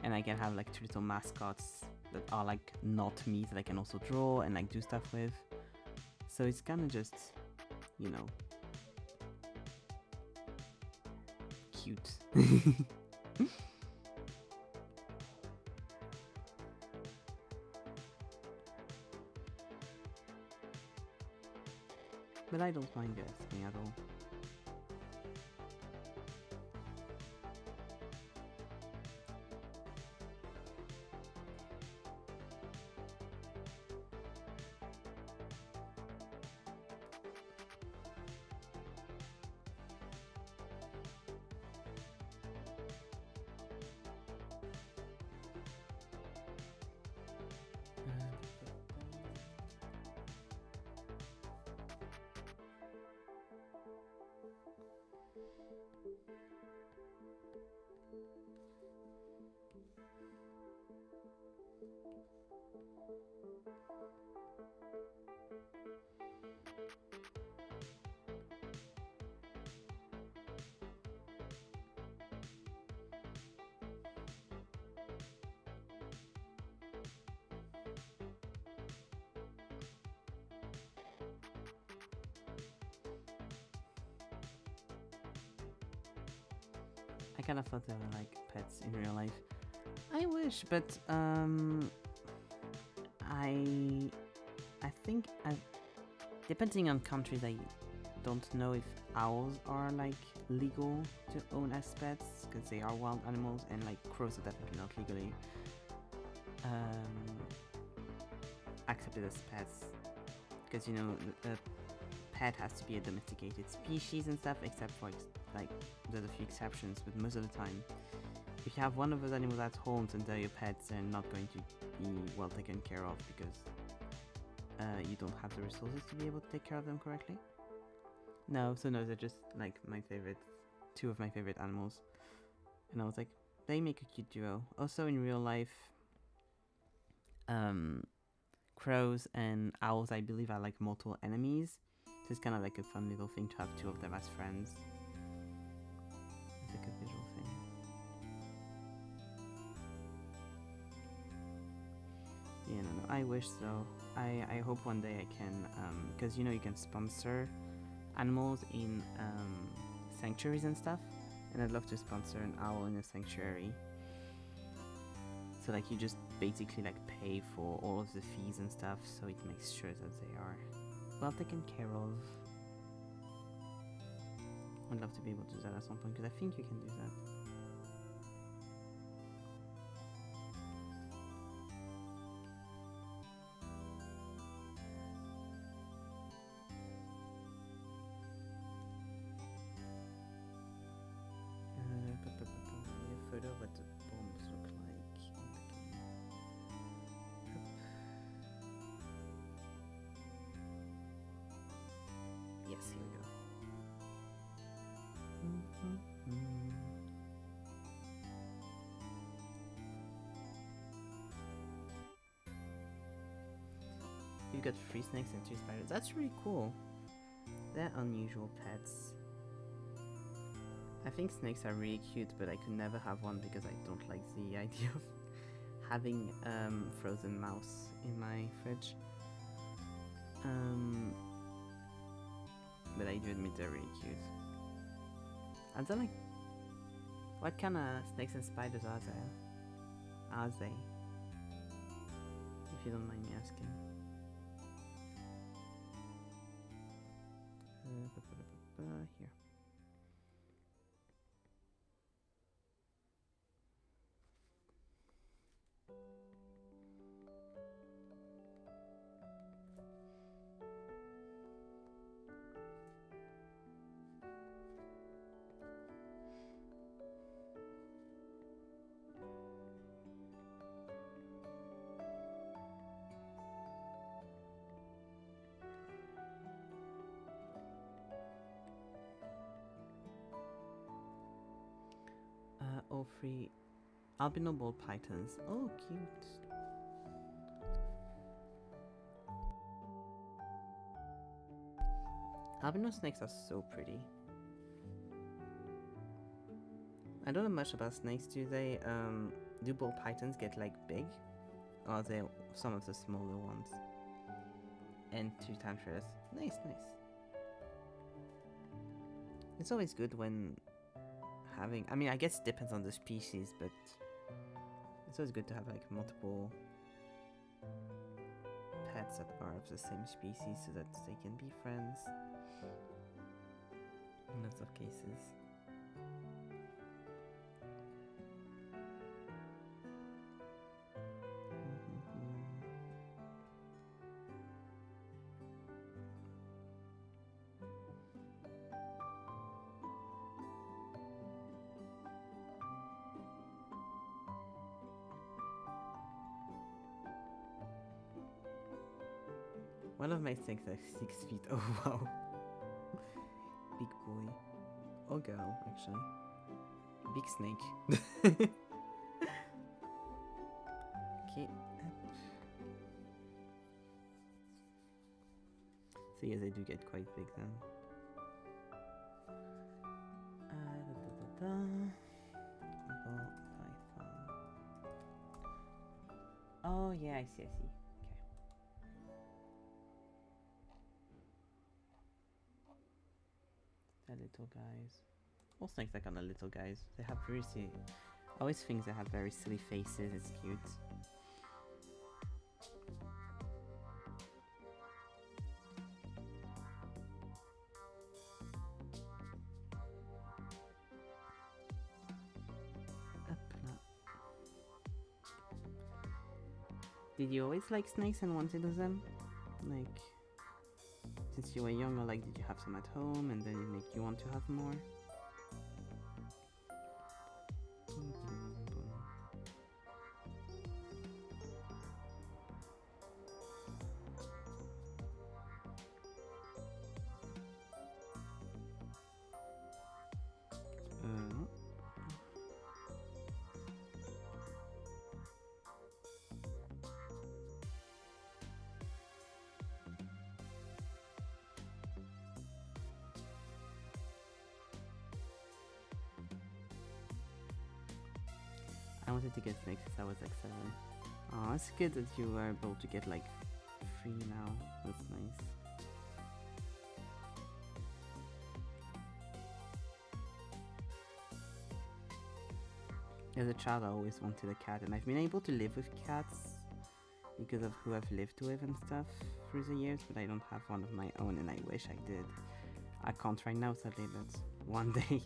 A: and I can have like 2 little mascots that are like not me that I can also draw and like do stuff with. So it's kind of just, you know, cute. But I don't mind asking at all. I kind of thought they were like pets in real life. I wish, but I think depending on countries, I don't know if owls are like legal to own as pets because they are wild animals, and like crows are definitely not legally accepted as pets because you know a pet has to be a domesticated species and stuff, except for like there's a few exceptions, but most of the time if you have one of those animals at home and they're your pets, they're not going to be well taken care of because you don't have the resources to be able to take care of them correctly. No, so no, they're just like my favorite, two of my favorite animals. And I was like, they make a cute duo. Also in real life, crows and owls, I believe, are like mortal enemies. So it's kind of like a fun little thing to have two of them as friends. It's like a visual thing. Yeah, no, I wish so. I hope one day I can, because you know you can sponsor animals in sanctuaries and stuff, and I'd love to sponsor an owl in a sanctuary. So like you just basically like pay for all of the fees and stuff, so it makes sure that they are well taken care of. I'd love to be able to do that at some point because I think you can do that. A photo of what the bombs look like. Yes, here we go. You got 3 snakes and 2 spiders. That's really cool. They're unusual pets. I think snakes are really cute, but I could never have one because I don't like the idea of having frozen mouse in my fridge. But I do admit they're really cute. Are they like... What kind of snakes and spiders are there? Are they? If you don't mind me asking. Here. All 3 albino ball pythons. Oh, cute. Albino snakes are so pretty. I don't know much about snakes. Do ball pythons get like big? Or are they some of the smaller ones? And 2 tarantulas. Nice, nice. It's always good when having... I mean, I guess it depends on the species, but it's always good to have like multiple pets that are of the same species so that they can be friends in lots of cases. One of my snakes are 6 feet. Oh wow. Big boy. Or girl, actually. Big snake. Okay. So yes, they do get quite big then. Ball python. Oh yeah, I see. Okay. They're little guys. All snakes are kind of little guys. They have very silly... I always think they have very silly faces. It's cute. Did you always like snakes and wanted them? Like, since you were young, or like, did you have some at home and then it made you want to have more? No. I wanted to get snakes since I was like 7. Oh, it's good that you were able to get like free now. That's nice. As a child, I always wanted a cat, and I've been able to live with cats because of who I've lived with and stuff through the years, but I don't have one of my own, and I wish I did. I can't right now, sadly, but one day.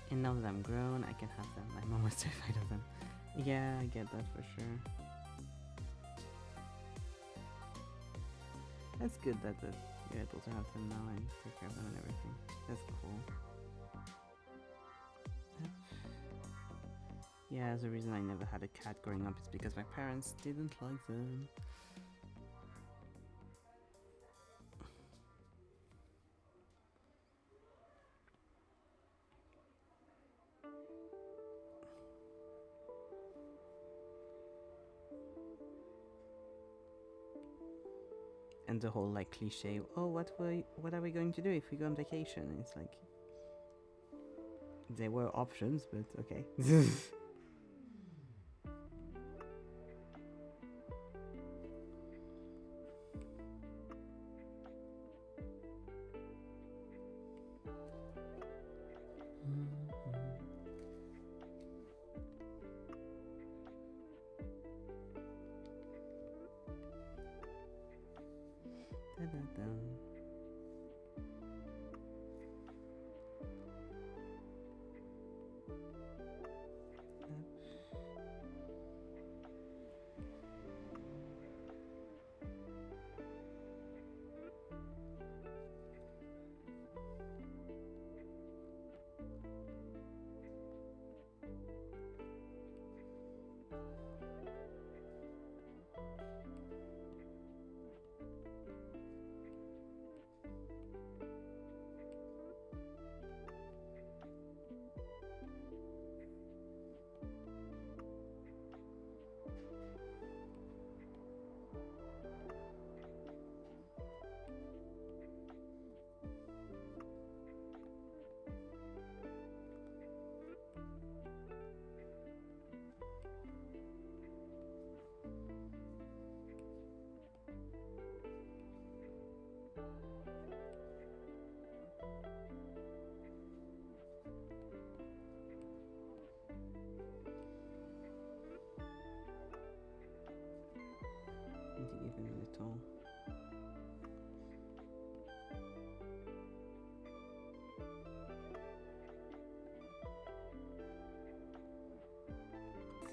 A: And now that I'm grown, I can have them. I'm almost terrified of them. Yeah, I get that for sure. That's good that you're able to have them now and take care of them and everything. That's cool. Yeah, the reason I never had a cat growing up is because my parents didn't like them. And the whole like cliche, oh, what are we going to do if we go on vacation? And it's like, there were options, but okay. Da-da-dum. Need to give him a little.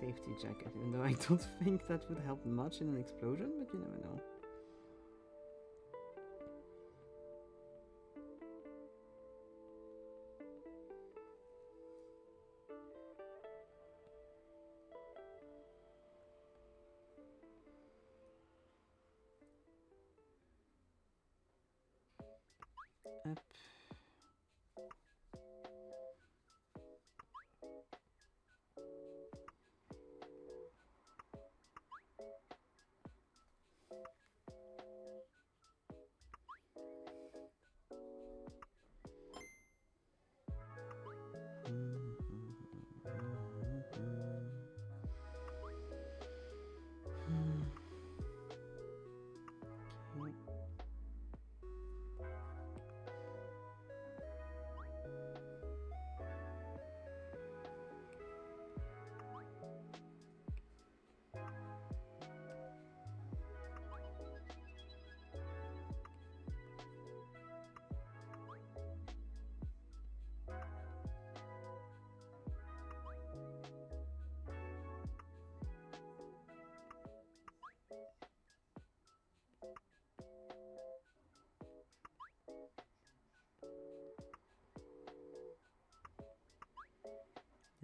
A: Safety jacket, even though I don't think that would help much in an explosion, but you never know. Up.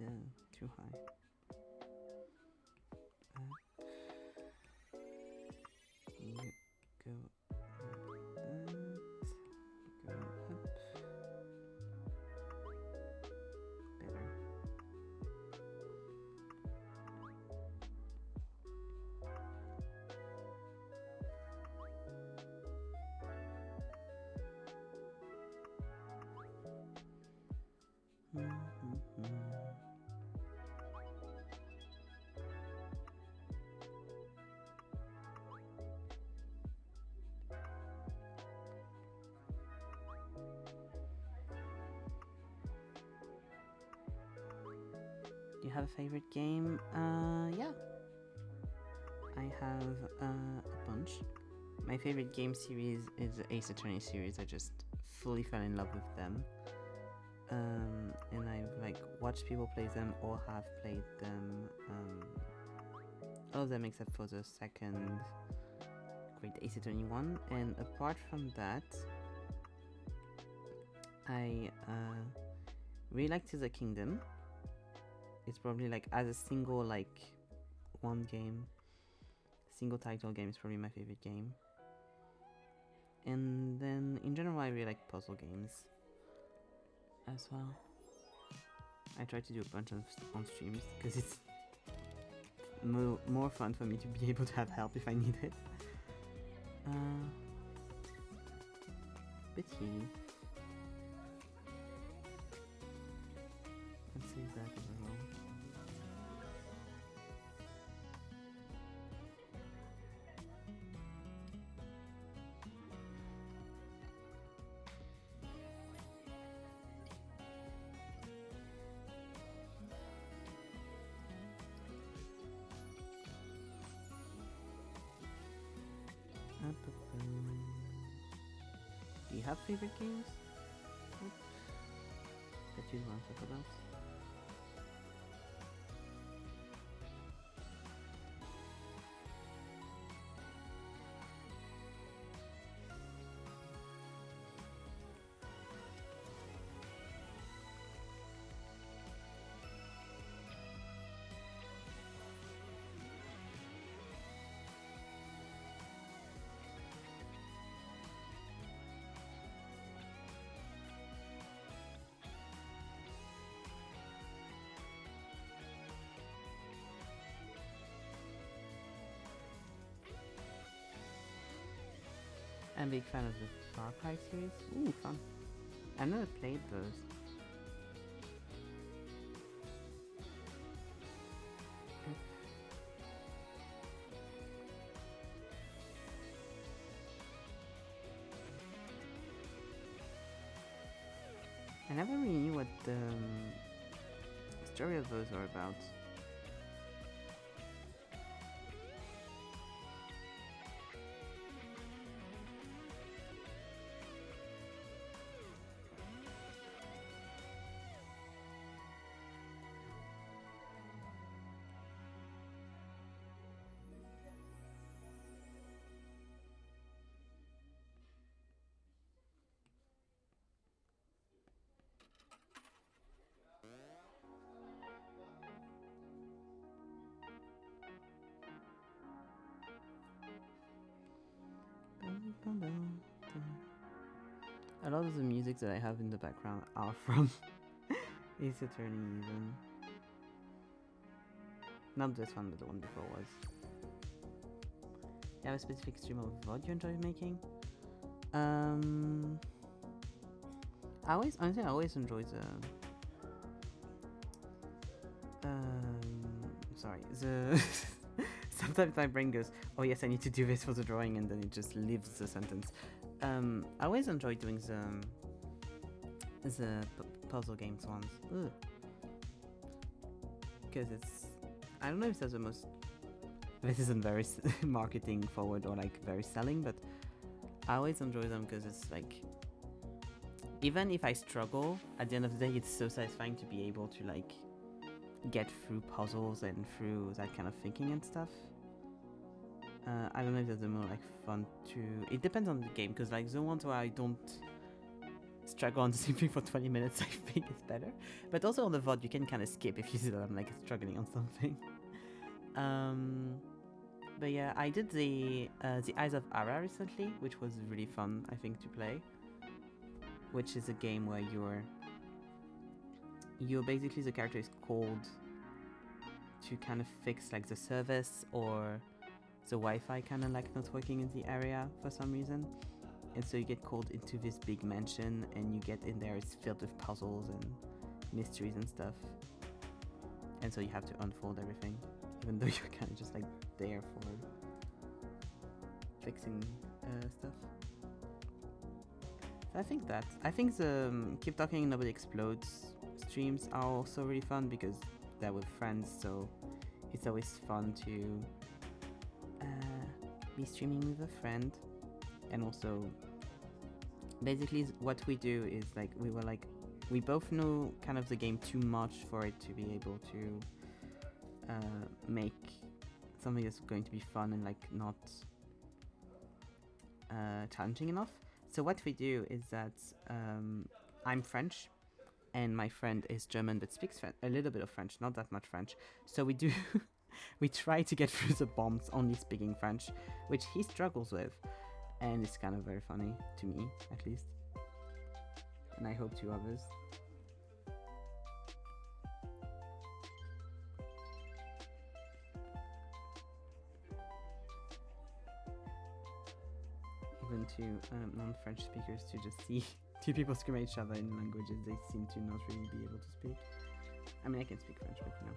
A: Yeah, too high. You go like that. Go up. Better. Do you have a favorite game? Yeah. I have a bunch. My favorite game series is the Ace Attorney series. I just fully fell in love with them. And I've like watched people play them or have played them. All of them except for the second Great Ace Attorney one. And apart from that, I really like Tears of the Kingdom. It's probably like as a single like one game, single title game is probably my favorite game. And then in general I really like puzzle games as well. I try to do a bunch on streams because it's more fun for me to be able to have help if I need it. But yeah. Let's see that overall. Do you have favorite games that you want to talk about? I'm a big fan of the Far Cry series. Ooh, fun. I've never played those. I never really knew what the story of those are about. A lot of the music that I have in the background are from Ace Attorney even. Not this one, but the one before was. You have a specific stream of what you enjoy making? Honestly, I always enjoy the sometimes my brain goes, oh yes, I need to do this for the drawing, and then it just leaves the sentence. I always enjoy doing the puzzle games ones. Because it's, I don't know if that's the most, this isn't very marketing forward or like very selling, but I always enjoy them because it's like, even if I struggle, at the end of the day, it's so satisfying to be able to like get through puzzles and through that kind of thinking and stuff. I don't know if that's the more like fun to. It depends on the game, because like the ones where I don't struggle on the same thing for 20 minutes, I think it's better. But also on the VOD, you can kind of skip if you see that I'm like struggling on something. But yeah, I did the Eyes of Ara recently, which was really fun, I think, to play. Which is a game where you're basically, the character is called to kind of fix like the service or the Wi-Fi kind of like not working in the area for some reason. And so you get called into this big mansion, and you get in there, it's filled with puzzles and mysteries and stuff. And so you have to unfold everything, even though you're kind of just like there for fixing stuff. So I think the Keep Talking Nobody Explodes streams are also really fun because they're with friends, so it's always fun to be streaming with a friend. And also, basically what we do is like we both know kind of the game too much for it to be able to make something that's going to be fun and like not challenging enough. So what we do is that I'm French and my friend is German but speaks a little bit of French, not that much French. So we do we try to get through the bombs only speaking French, which he struggles with. And it's kind of very funny, to me, at least. And I hope to others. Even to non-French speakers, to just see two people scream at each other in languages they seem to not really be able to speak. I mean, I can speak French, but you know.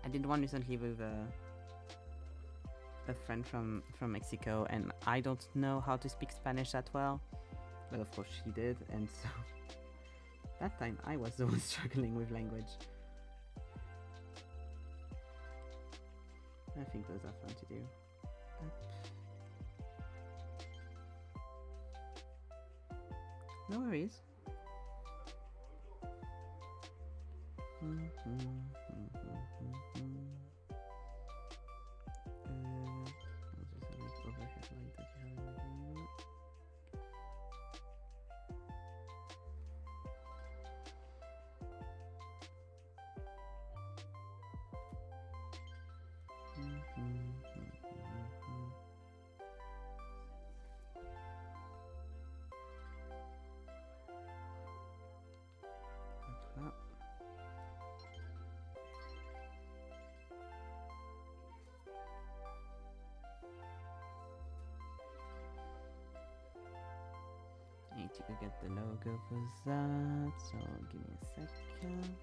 A: I did one recently with a friend from Mexico, and I don't know how to speak Spanish that well, but of course she did, and so that time I was the one struggling with language. I think those are fun to do. No worries. I need to go get the logo for that, so give me a second.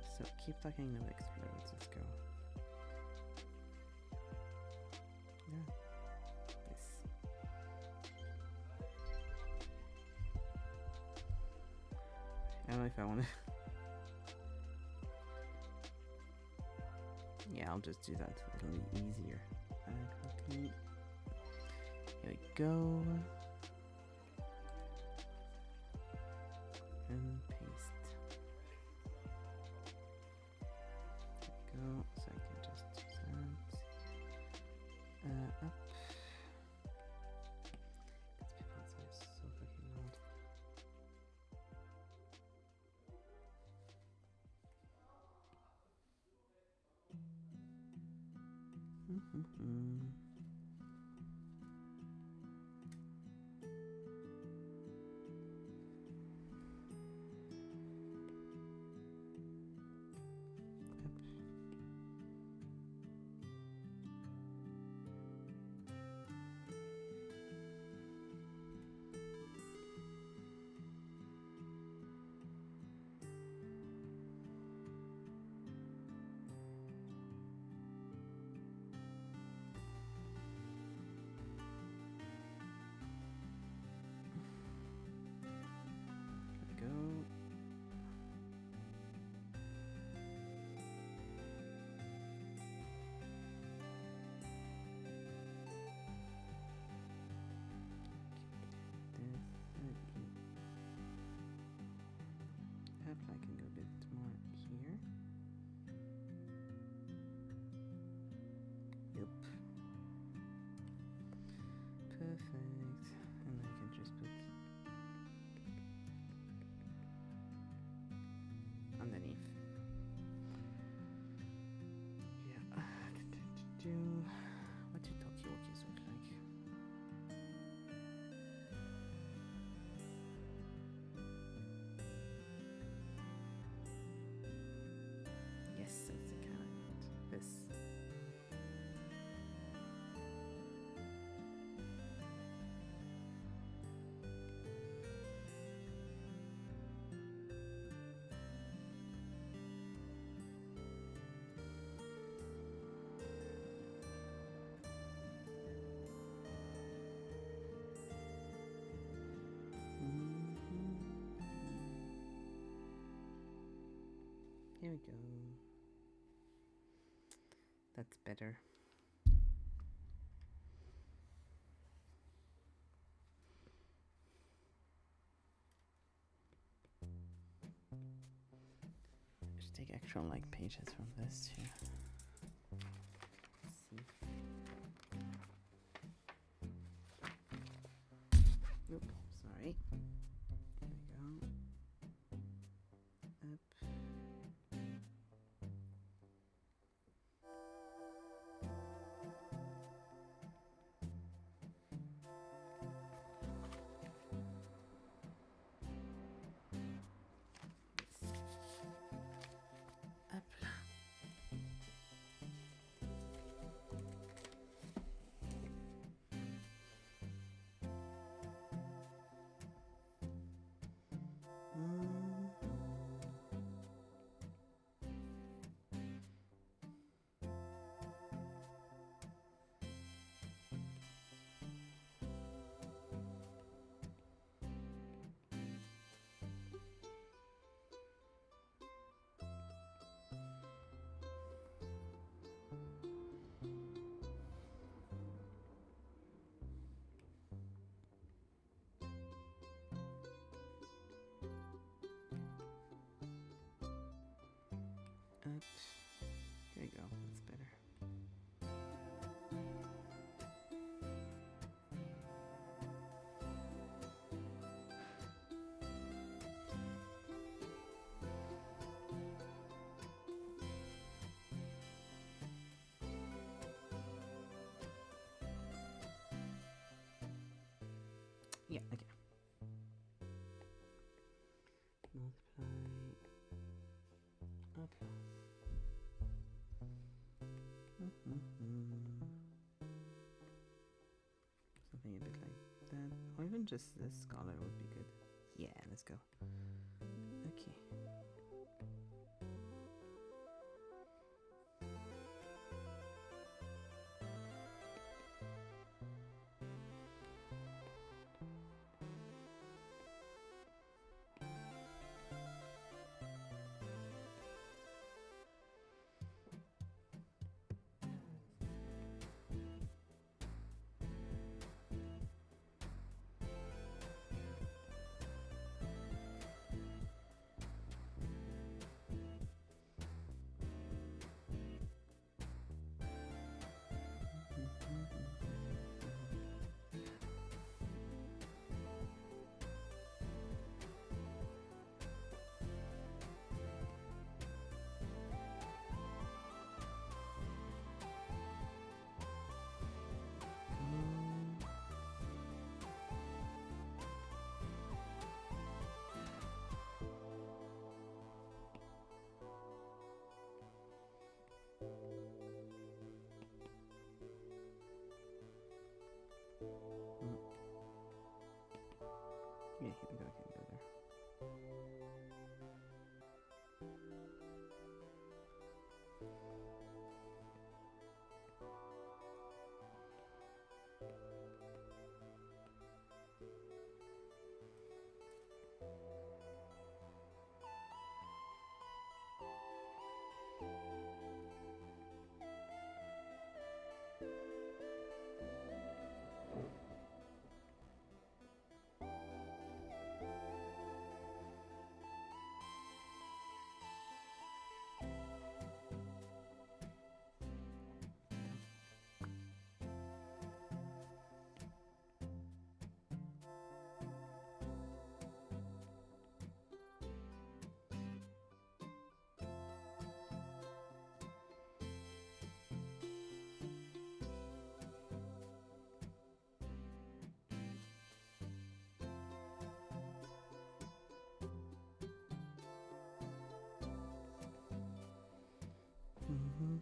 A: So Keep Talking Nobody Explodes, let's go. Yeah, this. I don't know if I want to. Yeah, I'll just do that, it'll be easier. Quickly. Here we go. And paste. There we go. So I can just do that. Up. These people outside are so fucking loud. underneath. Yeah. What do Tokyo-okis look like? Yes, that's the kind I need. This. Here we go. That's better. I should take actual like pages from this too. Let's see. Nope, sorry. There we go. Up. Up. Up. There you go. That's better. Yeah, okay. Multiply. Up. Something a bit like that. Or even just this color would be good. Yeah, let's go. Okay.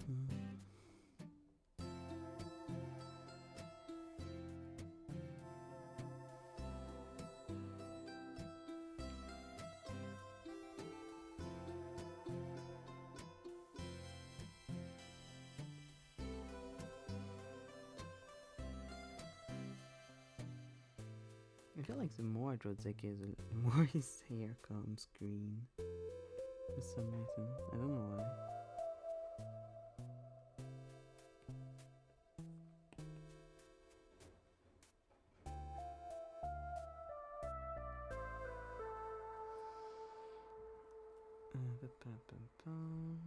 A: I feel like the more I draw Zeki, the more his hair comes green. For some reason. I don't know why. Ba-ba-ba-bum.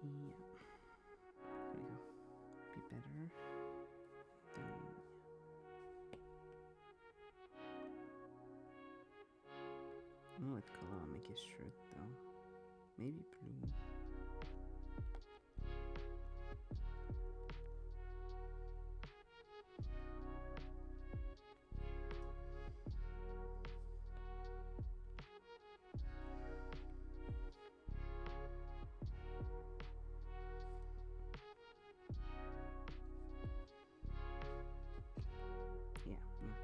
A: Maybe. There we go. Be better. Then. I don't know what color I'll make his shirt though. Maybe blue. Yeah, yeah.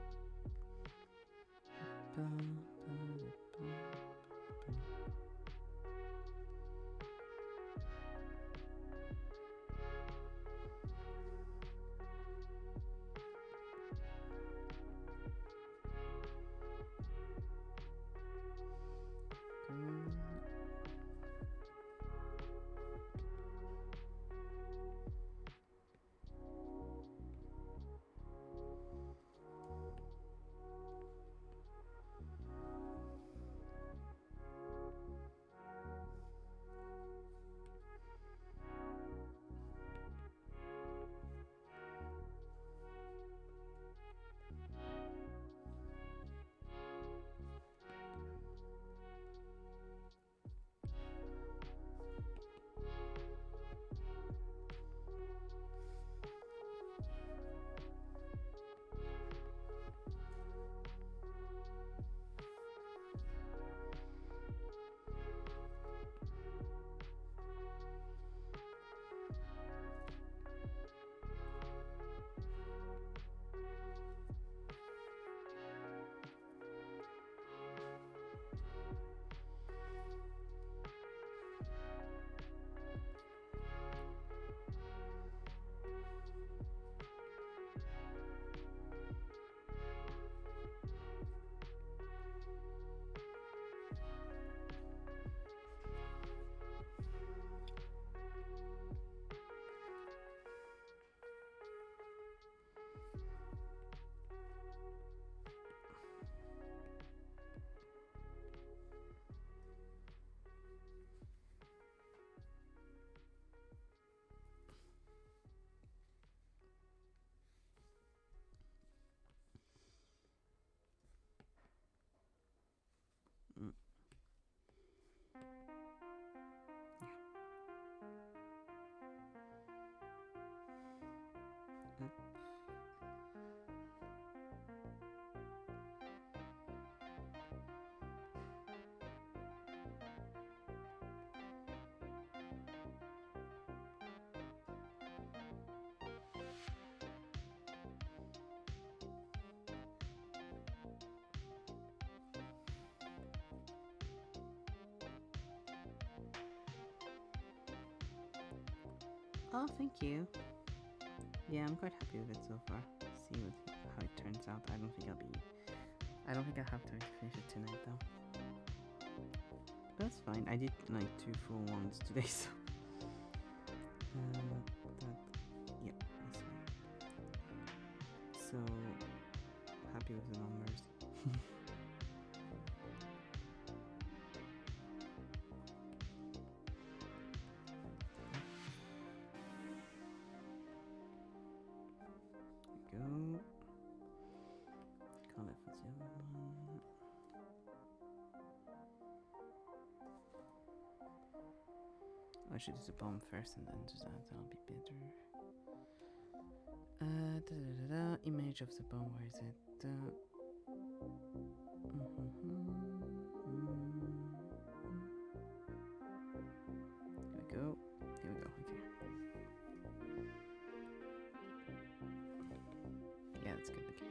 A: Mm. Yeah. Oh, thank you. Yeah, I'm quite happy with it so far. See how it turns out. I don't think I'll have time to finish it tonight though. That's fine. I did like 2 full ones today, so. Yeah, I see. So happy with the numbers. Go. Call it for the other one. I should do the poem first and then do that. That'll be better. Image of the poem. Where is it? Here we go. Here we go. Okay. Yeah, that's good. Okay.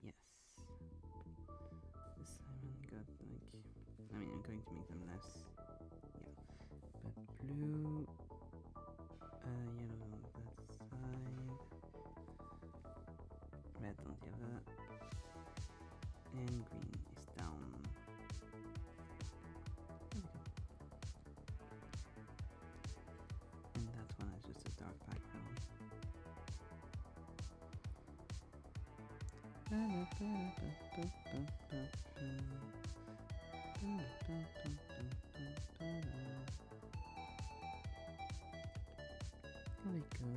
A: Yes. This Simon got like. I mean, I'm going to make them less. Yeah. But blue. Yellow on that side. Red on the other. And green is down. And that one is just a dark background. There we go. Yep. Okay.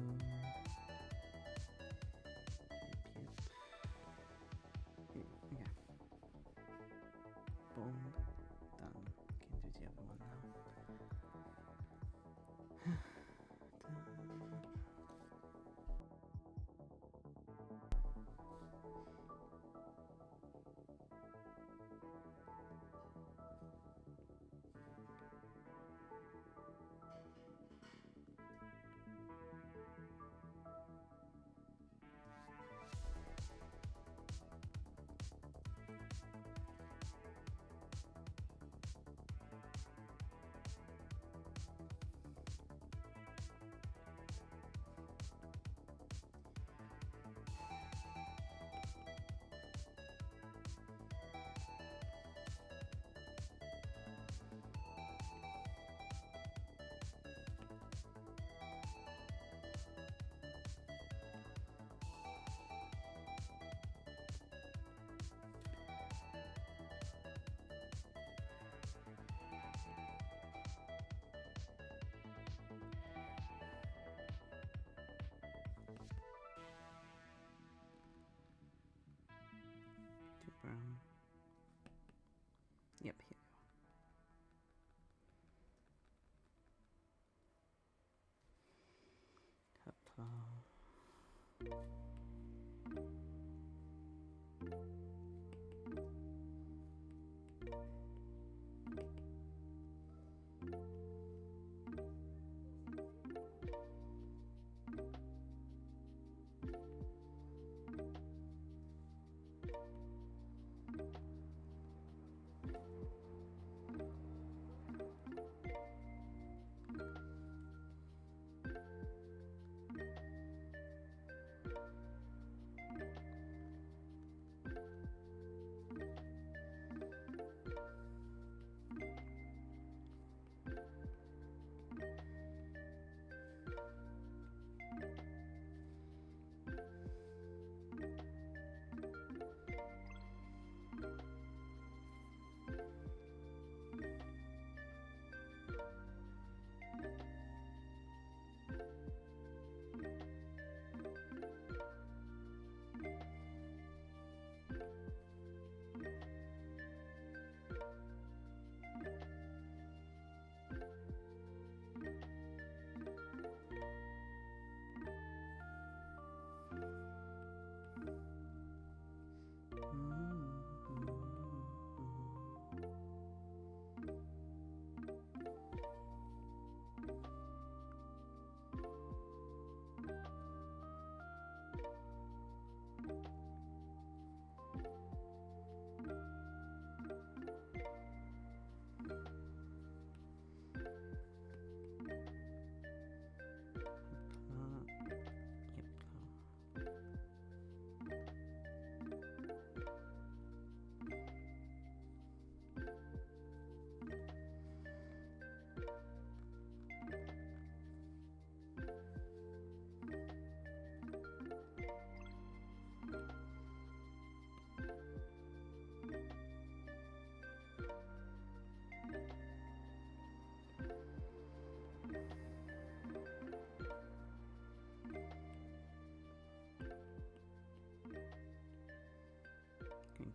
A: Boom. Done. Can do the other one now. Brown. Yep, here we go. Hopla.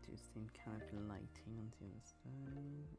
A: do same kind of lighting on the other side.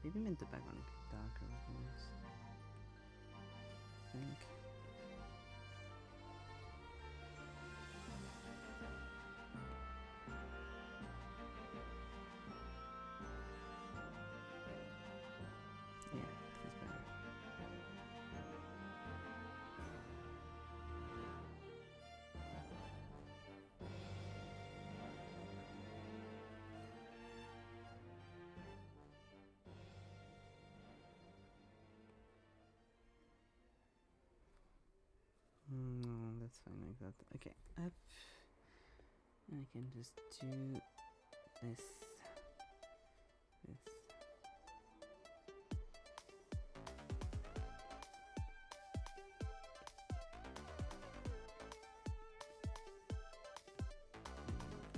A: Maybe meant the background a bit darker than this. I think. Yeah, this is better. No, that's fine like that. Okay, up. And I can just do this. This.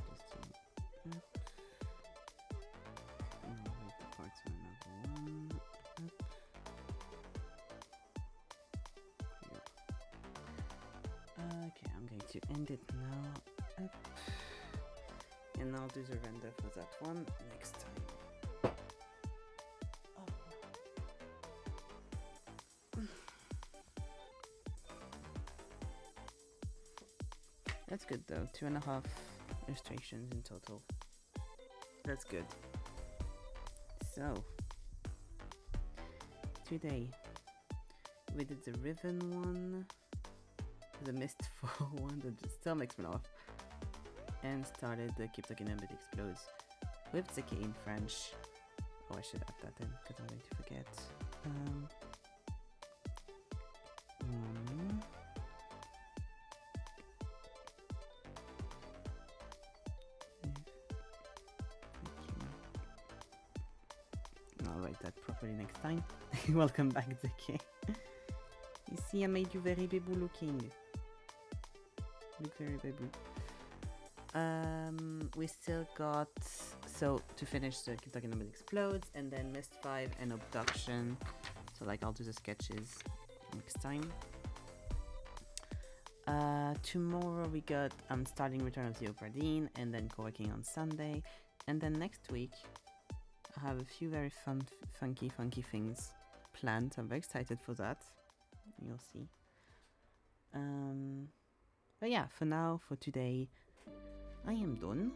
A: Just do up. And I'll move the parts on another one. Up. Okay, I'm going to end it now. Up. And I'll do the render for that one next time. Oh. That's good though, 2.5 illustrations in total. That's good. So, today we did the Riven one, the Mistfall one that just still makes me laugh, and started the Keep Talking and It Explodes with the K in French. Oh, I should add that in because I'm going to forget. One. I'll write that properly next time. Welcome back, Zeki. You see, I made you very baby looking. Look very baby. We still got, so to finish the Kentucky Number Explodes, and then Mist 5 and Abduction. So like I'll do the sketches next time. Tomorrow we got starting Return of the Obra Dinn, and then co-working on Sunday. And then next week I have a few very funky things planned. I'm very excited for that. You'll see. But yeah, for now, for today, I am done.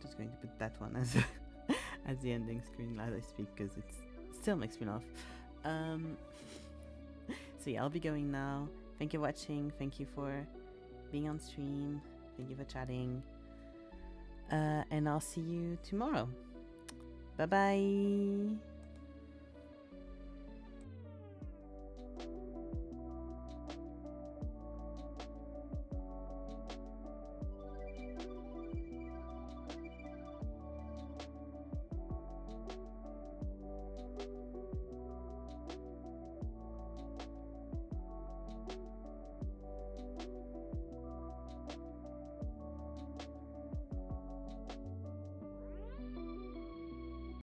A: Just going to put that one as as the ending screen as I speak, because it still makes me laugh. So yeah, I'll be going now. Thank you for watching. Thank you for being on stream. Thank you for chatting. And I'll see you tomorrow. Bye bye.